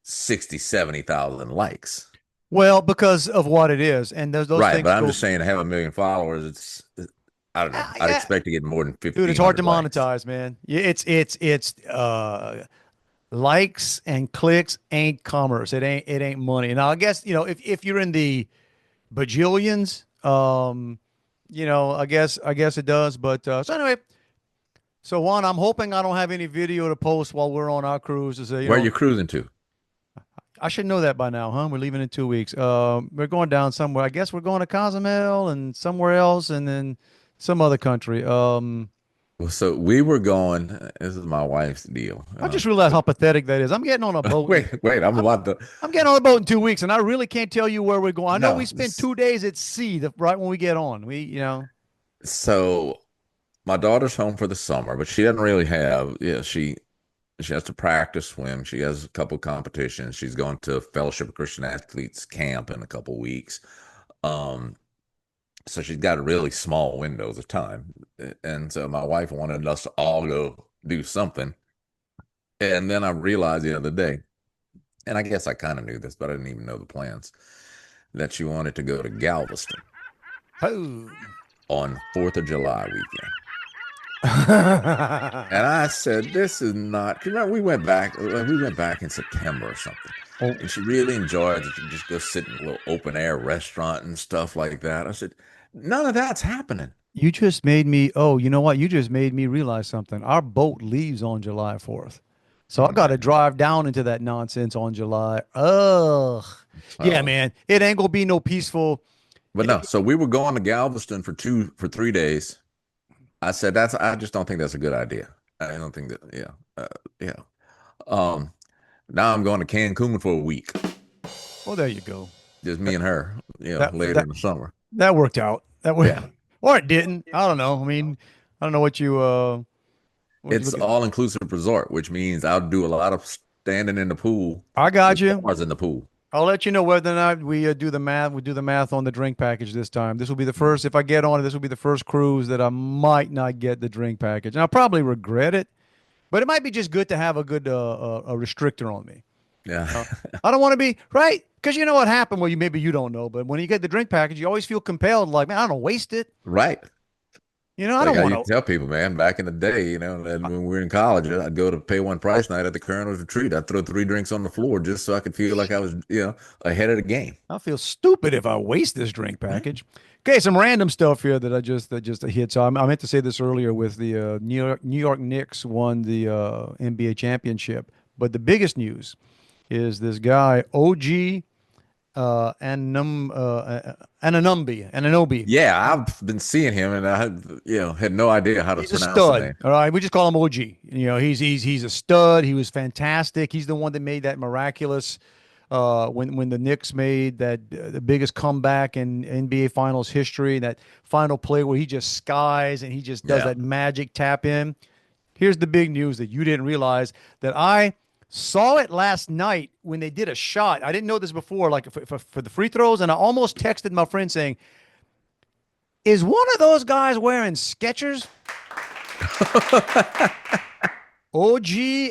60, 70,000 likes. Well, because of what it is, and those Right, things but I'm go. just saying to have 1 million followers, I don't know. I'd Yeah. expect to get more than 50. Dude, it's hard to monetize, man. Yeah, it's likes and clicks ain't commerce. It ain't money. Now I guess if you're in the bajillions, I guess it does. But so anyway, so Juan, I'm hoping I don't have any video to post while we're on our cruise. To say, Where are you cruising to? I should know that by now, huh? We're leaving in 2 weeks. We're going down somewhere. I guess we're going to Cozumel and somewhere else, and then some other country. Well, so we were going. This is my wife's deal. I just realized how pathetic that is. I'm getting on a boat. Wait, I'm about to. I'm getting on a boat in 2 weeks, and I really can't tell you where we're going. I know No, we spent 2 days at sea right when we get on. So my daughter's home for the summer, but she doesn't really have. Yeah, she has to practice swim. She has a couple competitions. She's going to Fellowship of Christian Athletes camp in a couple weeks. So she's got really small windows of time. And so my wife wanted us to all go do something. And then I realized the other day, and I guess I kind of knew this, but I didn't even know the plans, that she wanted to go to Galveston Oh. on 4th of July weekend. And I said, "This is not." Cause remember, we went back in September or something, and she really enjoyed it. To just go sit in a little open air restaurant and stuff like that. I said, "None of that's happening." You just made me. Oh, you know what? You just made me realize something. Our boat leaves on July 4th. So I got to drive down into that nonsense on July. Ugh. Yeah, man. It ain't going to be no peaceful. But no, so we were going to Galveston for 3 days. I said, I just don't think that's a good idea. I don't think that, yeah. Now I'm going to Cancun for a week. Well, there you go. Just me and her, later in the summer. That worked out. Yeah. Or it didn't. I don't know. I mean, I don't know what you, it's all-inclusive resort, which means I'll do a lot of standing in the pool. I got you. Bars in the pool. I'll let you know whether or not we do the math. We do the math on the drink package this time. This will be the first. If I get on it, this will be the first cruise that I might not get the drink package, and I'll probably regret it. But it might be just good to have a good a restrictor on me. Yeah, I don't want to be right because you know what happened. Well, maybe you don't know, but when you get the drink package, you always feel compelled, like, man, I don't waste it. right. I don't want to tell people, man. Back in the day, and when we were in college, I'd go to pay one price night at the Colonel's Retreat. I'd throw 3 drinks on the floor just so I could feel like I was, ahead of the game. I feel stupid if I waste this drink package. Okay, some random stuff here that just hit. So I meant to say this earlier with the New York Knicks won the NBA championship, but the biggest news is this guy OG Anunoby. Yeah, I've been seeing him, and I had no idea how to He's a pronounce stud. his name. All right, we just call him OG. He's a stud. He was fantastic. He's the one that made that miraculous when the Knicks made that the biggest comeback in NBA Finals history. That final play where he just skies and he just does that magic tap in. Here's the big news that you didn't realize that I saw it last night when they did a shot. I didn't know this before, like for the free throws, and I almost texted my friend saying, "Is one of those guys wearing Skechers?" OG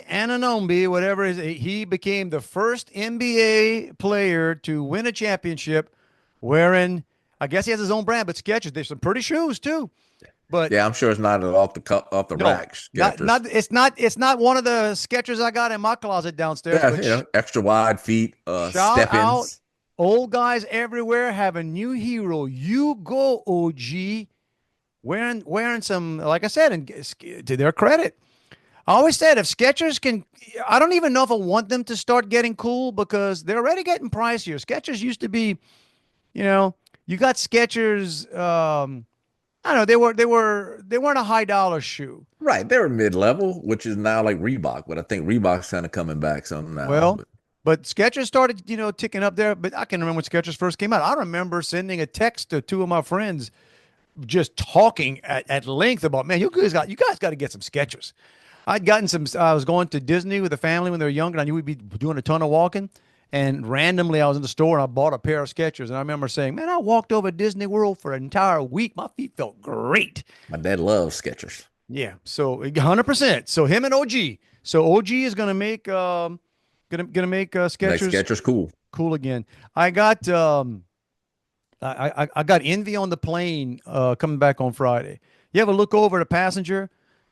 Anunoby, whatever it is, he became the first NBA player to win a championship wearing, I guess he has his own brand, but Skechers. There's some pretty shoes too. But Yeah, I'm sure it's not off the no, rack not Skechers. not it's not one of the Skechers I got in my closet downstairs. Yeah, But extra wide feet, shout out, step-ins. old guys everywhere have a new hero. You go, OG, wearing some, like I said, and to their credit. I always said if Skechers can, I don't even know if I want them to start getting cool because they're already getting pricier. Skechers used to be, you got Skechers. I don't know, they weren't a high dollar shoe. Right, they were mid-level, which is now like Reebok, but I think Reebok's kind of coming back some now. Well, but Skechers started, ticking up there. But I can remember when Skechers first came out. I remember sending a text to two of my friends, just talking at length about, man, you guys got to get some Skechers. I'd gotten some. I was going to Disney with the family when they were young, and I knew we'd be doing a ton of walking. And randomly, I was in the store and I bought a pair of Skechers. And I remember saying, "Man, I walked over Disney World for an entire week. My feet felt great." My dad loves Skechers. Yeah, so 100%. So him and OG. So OG is gonna make gonna make Skechers Skechers cool again. I got I got Envy on the plane coming back on Friday. You ever look over at a passenger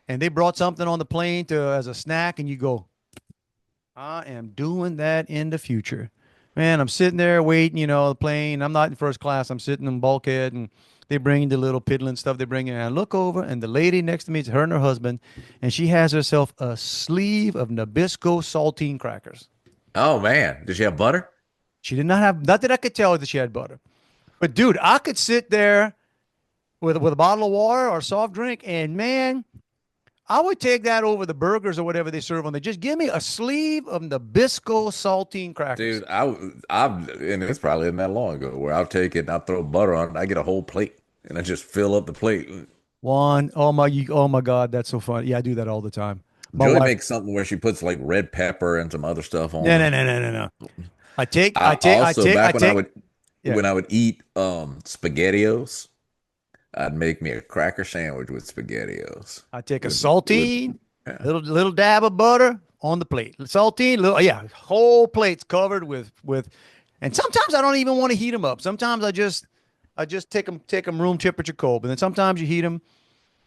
and they brought something on the plane as a snack, and you go, I am doing that in the future. Man, I'm sitting there waiting, the plane. I'm not in first class. I'm sitting in bulkhead, and they bring the little piddling stuff they bring in. And I look over, and the lady next to me, it's her and her husband, and she has herself a sleeve of Nabisco saltine crackers. Oh man, does she have butter? She did not have, not that I could tell that she had butter. But dude, I could sit there with a bottle of water or soft drink, and man, I would take that over the burgers or whatever they serve on there. Just give me a sleeve of Nabisco saltine crackers. Dude, and it's probably not that long ago where I'll take it and I'll throw butter on it. I get a whole plate and I just fill up the plate. Juan, oh my God, that's so funny. Yeah, I do that all the time. My Joey wife, makes something where she puts like red pepper and some other stuff on no, it. no, no, no, no, no. I take, yeah. when I would eat SpaghettiOs, I'd make me a cracker sandwich with SpaghettiOs. I take a With, saltine, yeah. little dab of butter on the plate. Saltine, whole plates covered with, and sometimes I don't even want to heat them up. Sometimes I just take them room temperature cold. But then sometimes you heat them.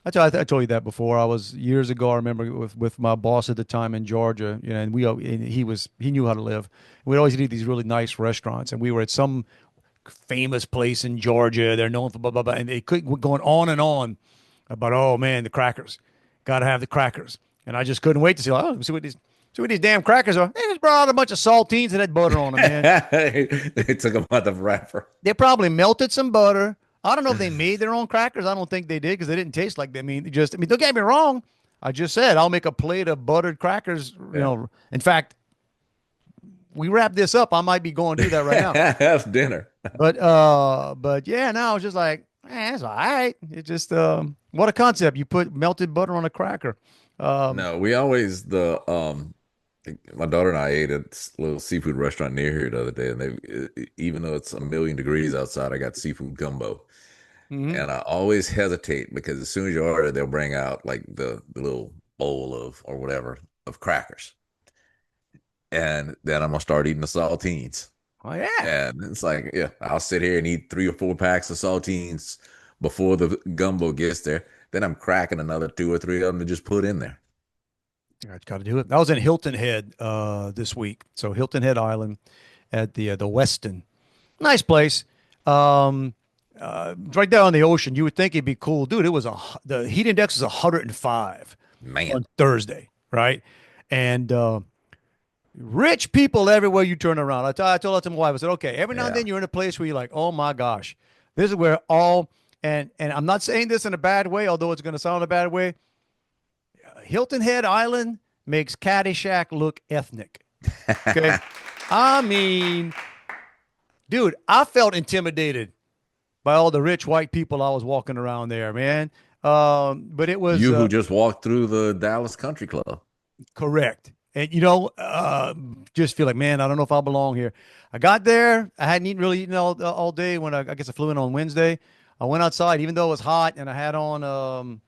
I told you that before. I was years ago. I remember with my boss at the time in Georgia, and he knew how to live. We'd always eat these really nice restaurants, and we were at some famous place in Georgia. They're known for blah blah blah, and they kept going on and on about, oh man, the crackers, got to have the crackers, and I just couldn't wait to see what these damn crackers are. They just brought out a bunch of saltines and had butter on them, man. They took them out the wrapper. They probably melted some butter. I don't know if they made their own crackers. I don't think they did because they didn't taste like they don't get me wrong. I just said I'll make a plate of buttered crackers. In fact, we wrap this up, I might be going to do that right now. That's dinner. But yeah, no, it's just like, it's all right. It's just what a concept. You put melted butter on a cracker. No, we always my daughter and I ate at a little seafood restaurant near here the other day, and even though it's 1,000,000 degrees outside, I got seafood gumbo. Mhm. And I always hesitate because as soon as you order, they'll bring out like the little bowl or whatever of crackers. And then I'm gonna start eating the saltines. Oh yeah. And it's like, yeah, I'll sit here and eat 3 or 4 packs of saltines before the gumbo gets there. Then I'm cracking another 2 or 3 of them to just put in there. I got to do it. I was in Hilton Head this week. So Hilton Head Island at the Westin. Nice place. Right there on the ocean. You would think it'd be cool. Dude, the heat index was 105 Man. on Thursday, right? And rich people everywhere you turn around. I told that to my wife. I said, okay, every now and then you're in a place where you're like, oh my gosh, this is where and I'm not saying this in a bad way, although it's going to sound a bad way. Hilton Head Island makes Caddyshack look ethnic. Okay. I mean, dude, I felt intimidated by all the rich white people I was walking around there, man. But it was you who just walked through the Dallas Country Club. Correct. And just feel like, man, I don't know if I belong here. I got there. I hadn't really eaten all day when I guess I flew in on Wednesday. I went outside, even though it was hot, and I had on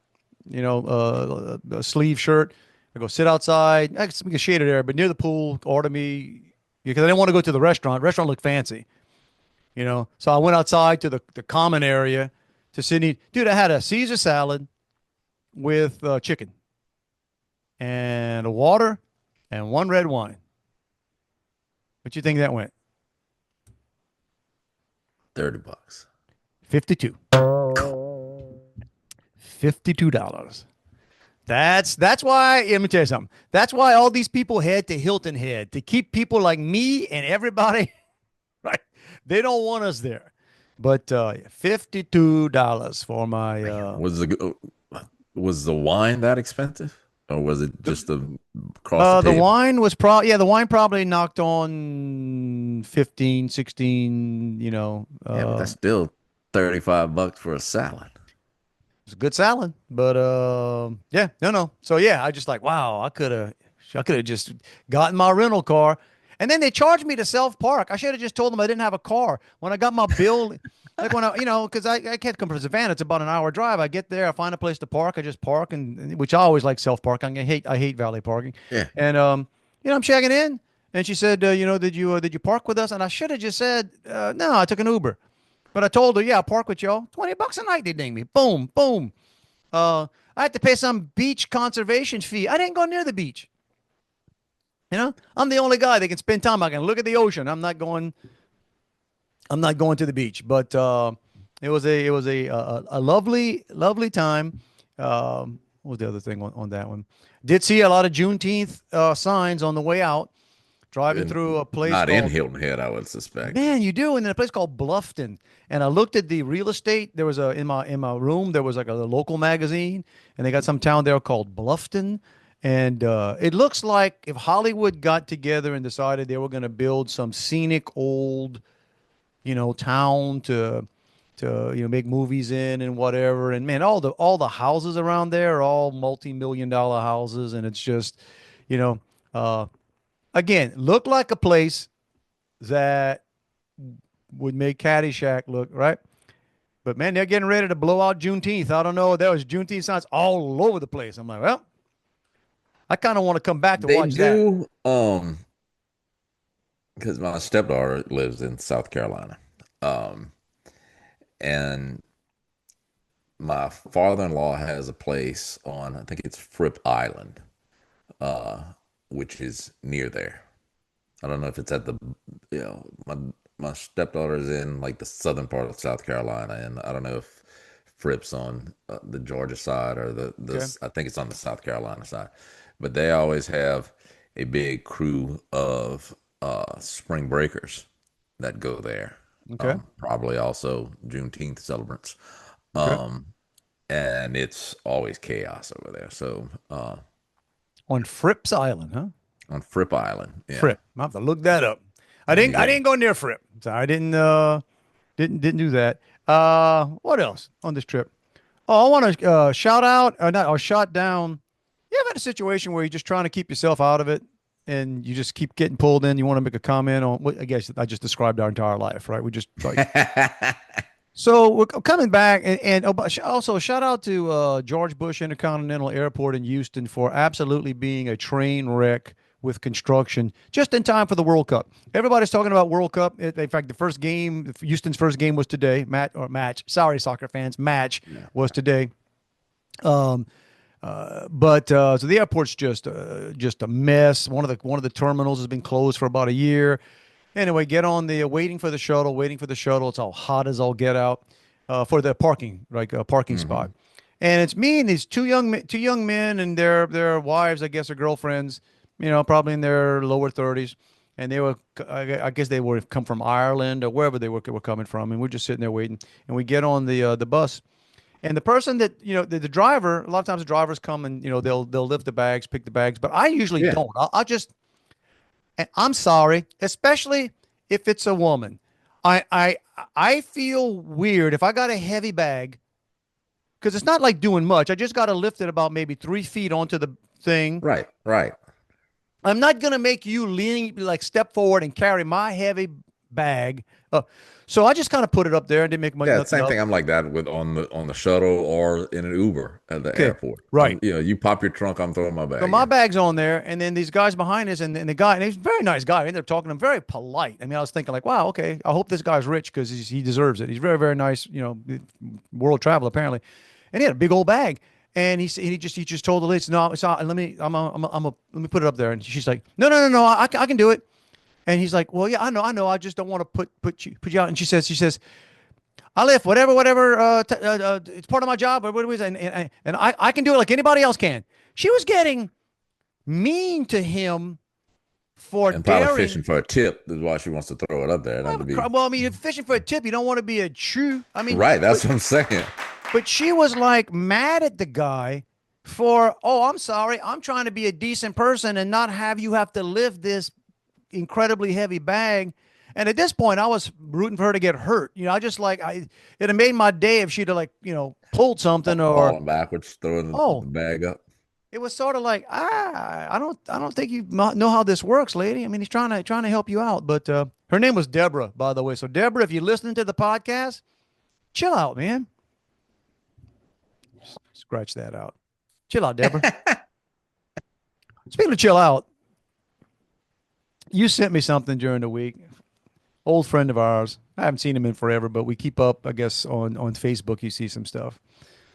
a sleeve shirt. I go sit outside. I can make a shaded area, but near the pool. Order me because I didn't want to go to the restaurant. Restaurant looked fancy, So I went outside to the common area to sit and eat. Dude, I had a Caesar salad with chicken and a water and one red wine. What you think that went? $30. 52. $52. That's why, let me tell you something. That's why all these people head to Hilton Head to keep people like me and everybody, right? They don't want us there. But $52 for my Was the wine that expensive? Or was it just across the the table? wine was the wine probably knocked on 15, 16, Yeah, but that's still $35 for a salad. it's a good salad, but yeah, no. So yeah, I just like, wow, I could have just gotten my rental car, and then they charged me to self park. I should have just told them I didn't have a car when I got my bill. Like when because I can't come from Savannah. It's about an hour drive. I get there, I find a place to park. I just park, and which I always like self parking. I hate valet parking. Yeah. And I'm checking in, and she said, did you park with us? And I should have just said, no, I took an Uber. But I told her, yeah, I'll park with y'all. $20 a night, they ding me. Boom, boom. I had to pay some beach conservation fee. I didn't go near the beach. I'm the only guy that can spend time. I can look at the ocean. I'm not going to the beach. But it was a lovely time. What was the other thing on that one? Did see a lot of Juneteenth signs on the way out. Driving through a place not called, in Hilton Head, I would suspect. Man, you do. And then a place called Bluffton. And I looked at the real estate. There was in my room, there was like a local magazine, and they got some town there called Bluffton. And it looks like if Hollywood got together and decided they were going to build some scenic old, town to make movies in and whatever. And man, all the houses around there are all multi-million-dollar houses, and it's just, again, look like a place that would make Caddyshack look right. But man, they're getting ready to blow out Juneteenth. I don't know. There was Juneteenth signs all over the place. I'm like, well, I kind of want to come back to watch that. Because my stepdaughter lives in South Carolina. And my father-in-law has a place on, I think it's Fripp Island, which is near there. I don't know if it's at my stepdaughter is in like the southern part of South Carolina, and I don't know if Fripp's on the Georgia side or Okay. I think it's on the South Carolina side. But they always have a big crew of spring breakers that go there. Okay. Probably also Juneteenth celebrants. Okay. And it's always chaos over there. So On Fripp's Island, huh? on Fripp Island. Yeah. Fripp. I have to look that up. I didn't go near Fripp. So I didn't do that. What else on this trip? Oh, I want to shout out or shot down. You ever had a situation where you're just trying to keep yourself out of it and you just keep getting pulled in? You want to make a comment on what I guess I just described our entire life, right? We just like so we're coming back and also shout out to George Bush Intercontinental Airport in Houston for absolutely being a train wreck with construction just in time for the World Cup. Everybody's talking about World Cup. In fact, the first game, Houston's first game was today. Match. Sorry, soccer fans. Match was today. So the airport's just a mess. One of the terminals has been closed for about a year. Anyway, get on the waiting for the shuttle. It's all hot as all get out for the parking, like a parking spot. And it's me and these two young men and their wives, I guess, or girlfriends. Probably in their lower 30s, and they were, I guess they would have come from Ireland or wherever they were coming from, and we're just sitting there waiting, and we get on the bus, and the person that the driver, a lot of times the drivers come and they'll lift the bags, pick the bags, but I usually don't. I'll just, and I'm sorry, especially if it's a woman, I feel weird if I got a heavy bag, because it's not like doing much. I just got to lift it about maybe 3 feet onto the thing. Right. I'm not going to make you step forward and carry my heavy bag. So I just kind of put it up there and didn't make much Yeah, nothing same of thing. it. I'm like that with on the shuttle or in an Uber at the Okay, airport. right. You pop your trunk, I'm throwing my So bag my in. bag's on there, and then these guys behind us, and the guy, and he's a very nice guy. I mean, they're talking to him, very polite. I mean, I was thinking like, wow, okay, I hope this guy's rich because he deserves it. He's very, very nice, world travel apparently, and he had a big old bag. And he just told the lady, no, it's not. Let me let me put it up there. And she's like, no, I can do it. And he's like, well, yeah, I know. I just don't want to put you out. And she says, I lift whatever. It's part of my job. Or what it is, and I can do it like anybody else can. She was getting mean to him for And probably daring. fishing for a tip is why she wants to throw it up there. Not to be Well, I mean, if fishing for a tip, you don't want to be a true. I mean, right. That's what I'm saying. but she was like mad at the guy for, oh, I'm sorry, I'm trying to be a decent person and not have you have to lift this incredibly heavy bag. And at this point, I was rooting for her to get hurt. I just like it'd have made my day if she'd have like pulled something or Falling backwards, throwing the oh, bag up. it was sort of like I don't think you know how this works, lady. I mean, he's trying to help you out. But her name was Deborah, by the way. So Deborah, if you're listening to the podcast, chill out, man. Scratch that out. Chill out, Deborah. Speaking of chill out, you sent me something during the week. Old friend of ours. I haven't seen him in forever, but we keep up, I guess, on Facebook. You see some stuff.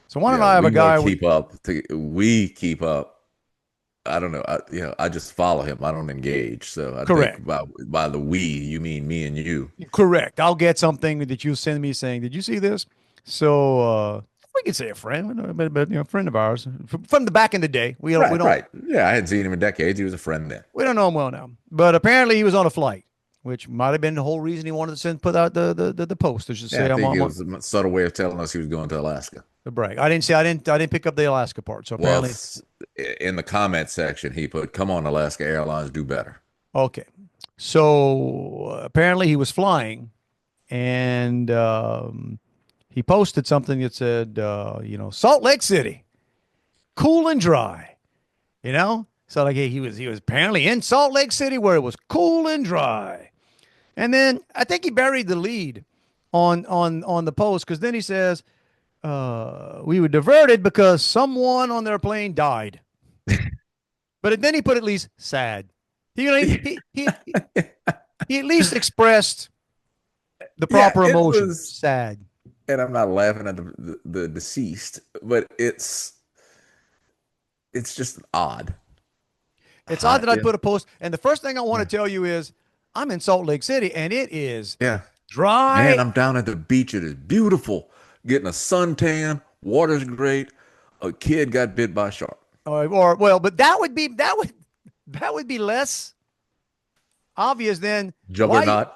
So why don't I have a guy? We keep up. I don't know. I just follow him. I don't engage. So I Correct. think by the we, you mean me and you. Correct. I'll get something that you send me saying, "Did you see this?" So we can say a friend, but friend of ours from the back in the day. We don't. Right. Yeah, I hadn't seen him in decades. He was a friend then. We don't know him well now, but apparently he was on a flight, which might have been the whole reason he wanted to put out the post. To just say, I think it was a subtle way of telling us he was going to Alaska. The brag. I didn't pick up the Alaska part. So apparently, in the comment section, he put, "Come on, Alaska Airlines, do better." Okay, so apparently he was flying, and he posted something that said, Salt Lake City, cool and dry. So like he was apparently in Salt Lake City where it was cool and dry, and then I think he buried the lead on the post because then he says. We were diverted because someone on their plane died. But then he put at least sad. He at least expressed the proper emotion. Sad. And I'm not laughing at the deceased, but it's just odd. It's odd that I put a post. And the first thing I want to tell you is I'm in Salt Lake City and it is dry. Man, I'm down at the beach. It is beautiful. Getting a suntan, water's great. A kid got bit by a shark. But that would be less obvious than Juggernaut.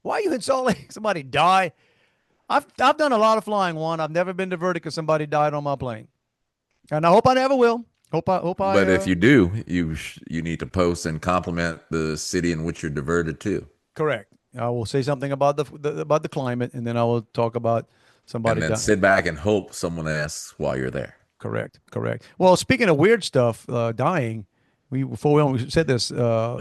Why are you in Salt Lake? Somebody die. I've done a lot of flying, Juan. I've never been diverted because somebody died on my plane, and I hope I never will. But if you do, you need to post and compliment the city in which you're diverted to. Correct. I will say something about the climate, and then I will talk about. Somebody and then sit back and hope someone asks why you're there. Correct. Well, speaking of weird stuff, dying, before we said this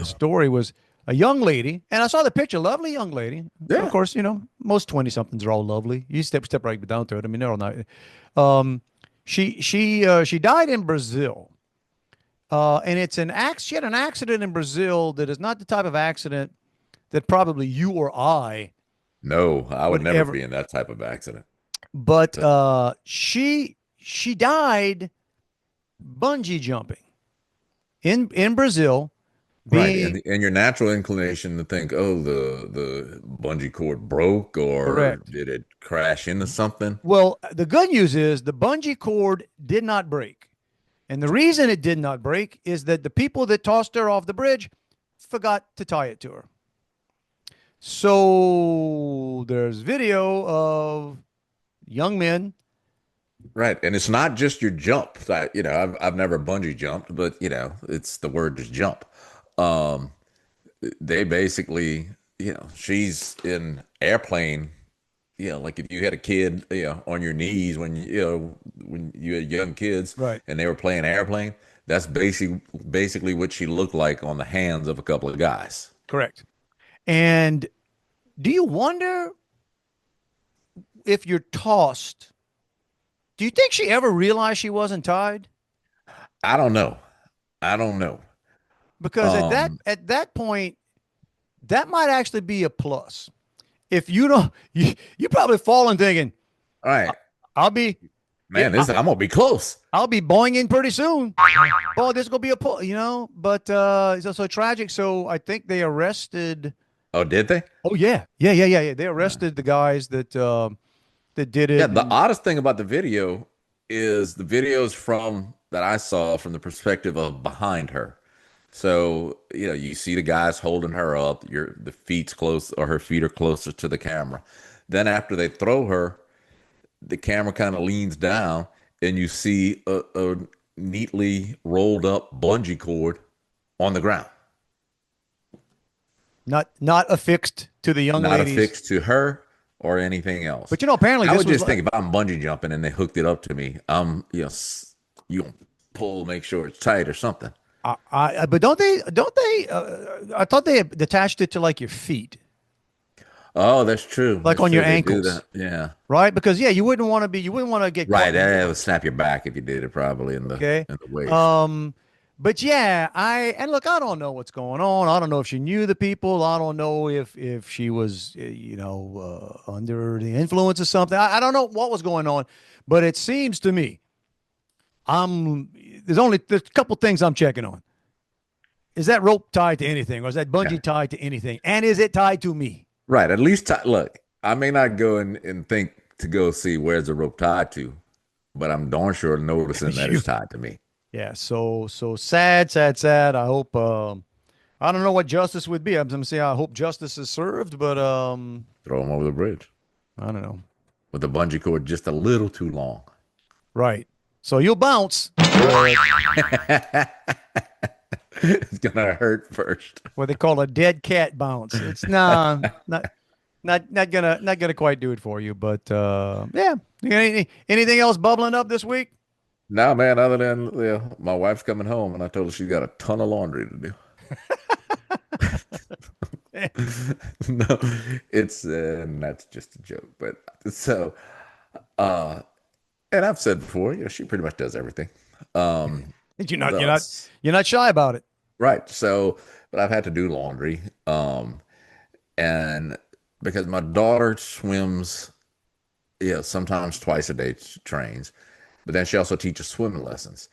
story was a young lady, and I saw the picture, lovely young lady. Yeah. Of course, most 20-somethings are all lovely. You step right down to it. I mean, they're all nice. She died in Brazil, and it's she had an accident in Brazil that is not the type of accident that probably you or I. No, I would never be in that type of accident. But she died bungee jumping in Brazil. Right, and your natural inclination to think, oh, the bungee cord broke or did it crash into something? Well, the good news is the bungee cord did not break. And the reason it did not break is that the people that tossed her off the bridge forgot to tie it to her. So there's video of young men. Right. And it's not just your jump. I've never bungee jumped, but it's the word just jump. They basically, she's in airplane, like if you had a kid, on your knees when you had young kids, right, and they were playing airplane, that's basically what she looked like on the hands of a couple of guys. Correct. And Do you wonder if you're tossed? Do you think she ever realized she wasn't tied? I don't know. I don't know. Because Um, at that point, that might actually be a plus. If you don't, you probably falling thinking, all right, I'll be, yeah, man. I'm gonna be close. I'll be boinging pretty soon. Oh, this is gonna be a pull, you know. But so tragic. So I think they arrested. Oh, did they? Oh yeah. They arrested the guys that did Yeah. it. The And oddest thing about the video is the videos from that I saw from the perspective of behind her. So, you see the guys holding her up, the feet's close or her feet are closer to the camera. Then after they throw her, the camera kind of leans down and you see a neatly rolled up bungee cord on the ground. not affixed to the young Not ladies. affixed to her or anything else. But apparently I this would was just like, think if I'm bungee jumping and they hooked it up to me, you gonna pull, make sure it's tight or something. but don't they? I thought they had attached it to like your feet, Oh, that's true. like That's on true. your They do ankles, that. Yeah. right? Because yeah, you wouldn't want to get Right. caught. That would snap your back if you did it probably Okay. in the waist. But yeah, and look, I don't know what's going on. I don't know if she knew the people. I don't know if she was, under the influence of something. I don't know what was going on, but it seems to me, I'm there's a couple things I'm checking on. Is that rope tied to anything, or is that Yeah. bungee tied to anything? And is it tied to me? Right. At least look, I may not go and think to go see where's the rope tied to, but I'm darn sure noticing that You, it's tied to me. yeah. So sad. I hope. I don't know what justice would be. I'm gonna say I hope justice is served, but Throw them over the bridge I don't know. with the bungee cord just a little too long. Right. So you'll bounce. It's gonna hurt first. What they call a dead cat bounce. It's not gonna quite do it for you. But yeah. Anything else bubbling up this week? No, man, other than my wife's coming home and I told her she's got a ton of laundry to do. No, it's and that's just a joke. But so uh and I've said before, she pretty much does everything. Um You're not you're not thus, you're not shy about it. right. So but I've had to do laundry. And because my daughter swims, sometimes twice a day she trains, but then she also teaches swimming lessons.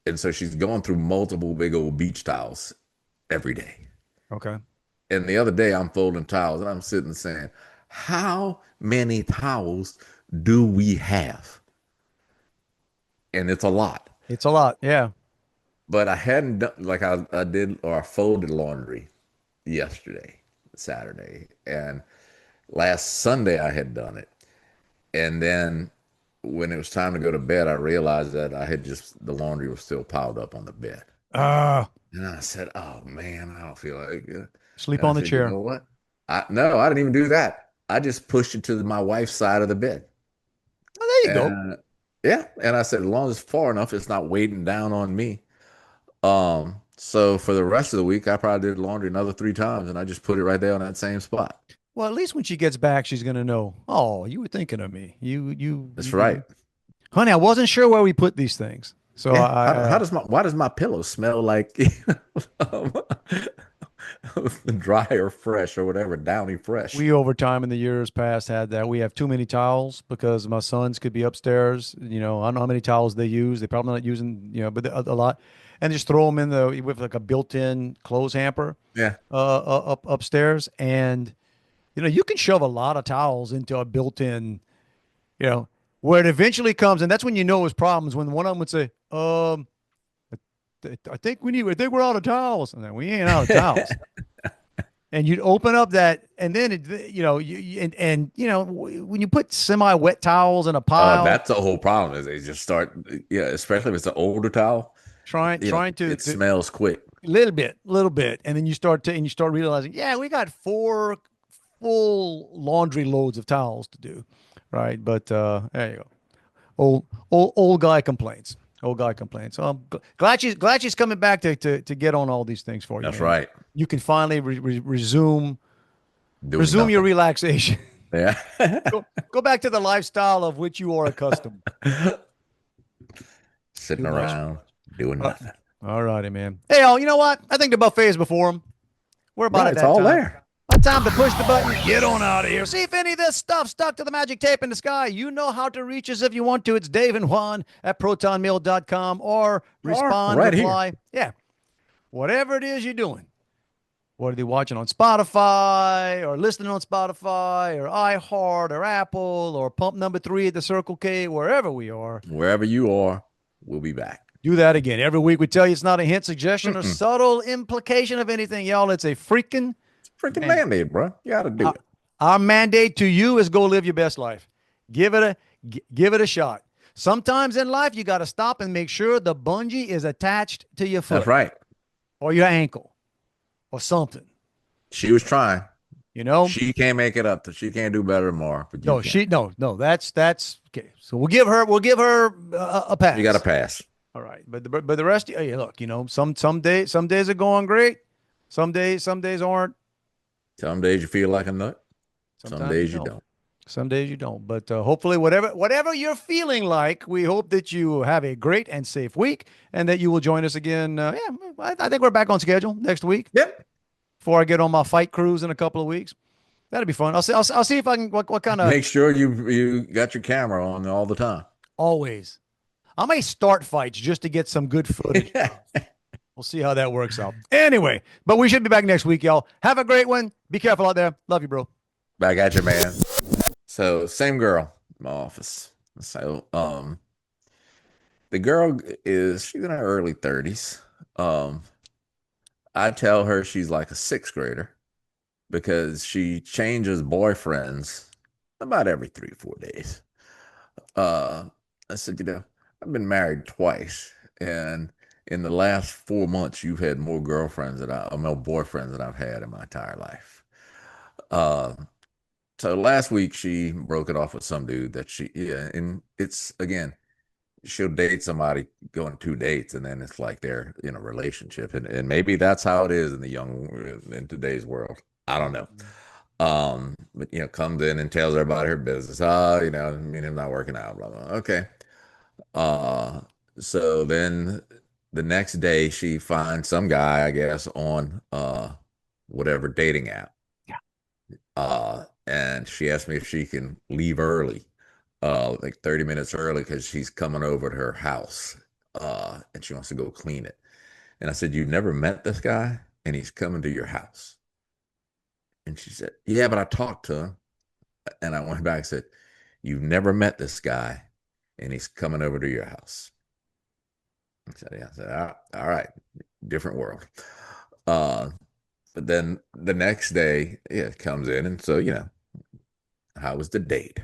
And so she's going through multiple big old beach towels every day. Okay. And the other day I'm folding towels and I'm sitting saying, how many towels do we have? And it's a lot. It's a lot. Yeah. But I hadn't done like I did or I folded laundry yesterday, Saturday, and last Sunday I had done it. And then when it was time to go to bed, I realized that the laundry was still piled up on the bed. Uh And I said, "Oh man, I don't feel like it." Sleep And I on the said, "You chair. know what? No, I didn't even do that. I just pushed it to my wife's side of the bed." Oh, there you go. And yeah, and I said, as long as it's far enough, it's not weighting down on me. So for the rest of the week, I probably did laundry another 3 times, and I just put it right there on that same spot. Well, at least when she gets back, she's gonna know. Oh, you were thinking of me. That's right. Honey, I wasn't sure where we put these things. So Yeah. Why does my pillow smell like um, dry or fresh or whatever, downy fresh? we over time in the years past had that. We have too many towels because my sons could be upstairs. I don't know how many towels they use. They probably not using, but a lot, and just throw them in with like a built-in clothes hamper Yeah. up upstairs, and you can shove a lot of towels into a built-in, where it eventually comes, and that's when it's problems when one of them would say, I think we're out of towels. And then we ain't out of towels. And you'd open up that, and then when you put semi-wet towels in a pile, That's the whole problem is they just start, especially if it's an older towel, trying to it smells quick. little bit, and then you start realizing, yeah, we got 4 full laundry loads of towels to do, right? But there you go. Old guy complaints. Old guy complains. So I'm glad she's coming back to get on all these things for you. That's man. right. You can finally resume doing Resume your nothing. relaxation. Yeah. Go back to the lifestyle of which you are accustomed. Sitting Too much. around doing nothing. All righty, man. Hey, y'all, you know what? I think the buffet is before them. We're about Right, at it's that all time. there. What time to push the button? Get on out of here. See if any of this stuff stuck to the magic tape in the sky. You know how to reach us if you want to. It's Dave and Juan at protonmail.com or respond, right here. reply. Yeah. Whatever it is you're doing. Whether you're watching on Spotify or listening on Spotify or iHeart or Apple or pump number 3 at the Circle K, wherever we are. Wherever you are, we'll be back. Do that again. Every week we tell you it's not a hint, suggestion, or subtle implication of anything, y'all. It's a freaking mandate, bro. You got to do it. Our mandate to you is go live your best life. Give it a shot. Sometimes in life, you got to stop and make sure the bungee is attached to your foot. That's right. Or your ankle or something. She was trying. You know? She can't make it up. She can't do better tomorrow. But no, that's okay. So we'll give her a pass. You got to pass. All right. But the rest, hey, look, you know, some days are going great. Some days aren't. Some days you feel like a nut. Sometimes Some days you don't. Some days you don't. But hopefully, whatever you're feeling like, we hope that you have a great and safe week and that you will join us again. I think we're back on schedule next week. Yep. Before I get on my fight cruise in a couple of weeks. That'll be fun. I'll see if I can, what kind of. Make sure you got your camera on all the time. Always. I may start fights just to get some good footage. We'll see how that works out. Anyway, but we should be back next week, y'all. Have a great one. Be careful out there. Love you, bro. Back at you, man. So same girl in my office. So the girl she's in her early 30s. I tell her she's like a 6th grader because she changes boyfriends about every 3 or 4 days. I said, I've been married twice, and in the last 4 months, you've had more more boyfriends than I've had in my entire life. So last week she broke it off with some dude that and it's, again, she'll date somebody, go on 2 dates, and then it's like they're in a relationship. And maybe that's how it is in today's world. I don't know. But comes in and tells her about her business. Me and him not working out, blah, blah. Okay. So then the next day she finds some guy, I guess, on whatever dating app. Yeah. And she asked me if she can leave early, like 30 minutes early, because she's coming over to her house, and she wants to go clean it. And I said, "You've never met this guy, and he's coming to your house?" And she said, "Yeah, but I talked to him." And I went back and said, "You've never met this guy, and he's coming over to your house?" I said, "Yeah." I said, "All right, different world." But then the next day, it comes in, and so how was the date?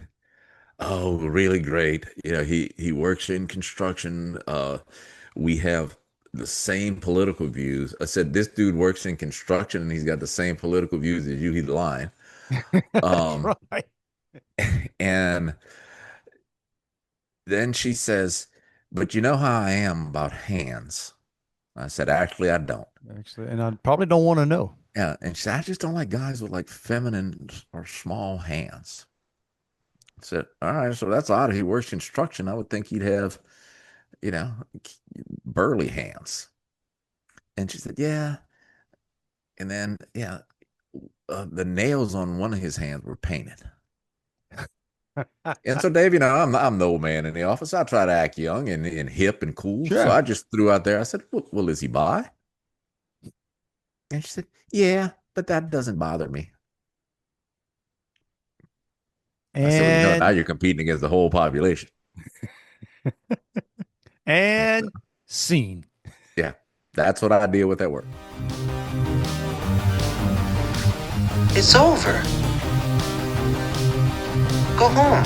Oh, really great. He works in construction. We have the same political views. I said, "This dude works in construction and he's got the same political views as you. He's lying." Right. And then she says, "But you know how I am about hands." I said, "Actually, I don't." Actually, and I probably don't want to know. Yeah. And she said, "I just don't like guys with like feminine or small hands." I said, "All right, so that's odd. He works construction. I would think he'd have, burly hands." And she said, "Yeah." And then, the nails on one of his hands were painted. And so, Dave, I'm the old man in the office. I try to act young and hip and cool. Sure. So I just threw out there. I said, well, is he bi? And she said, "Yeah, but that doesn't bother me." And I said, "Well, now you're competing against the whole population." And scene. Yeah, that's what I deal with at work. It's over. Go home.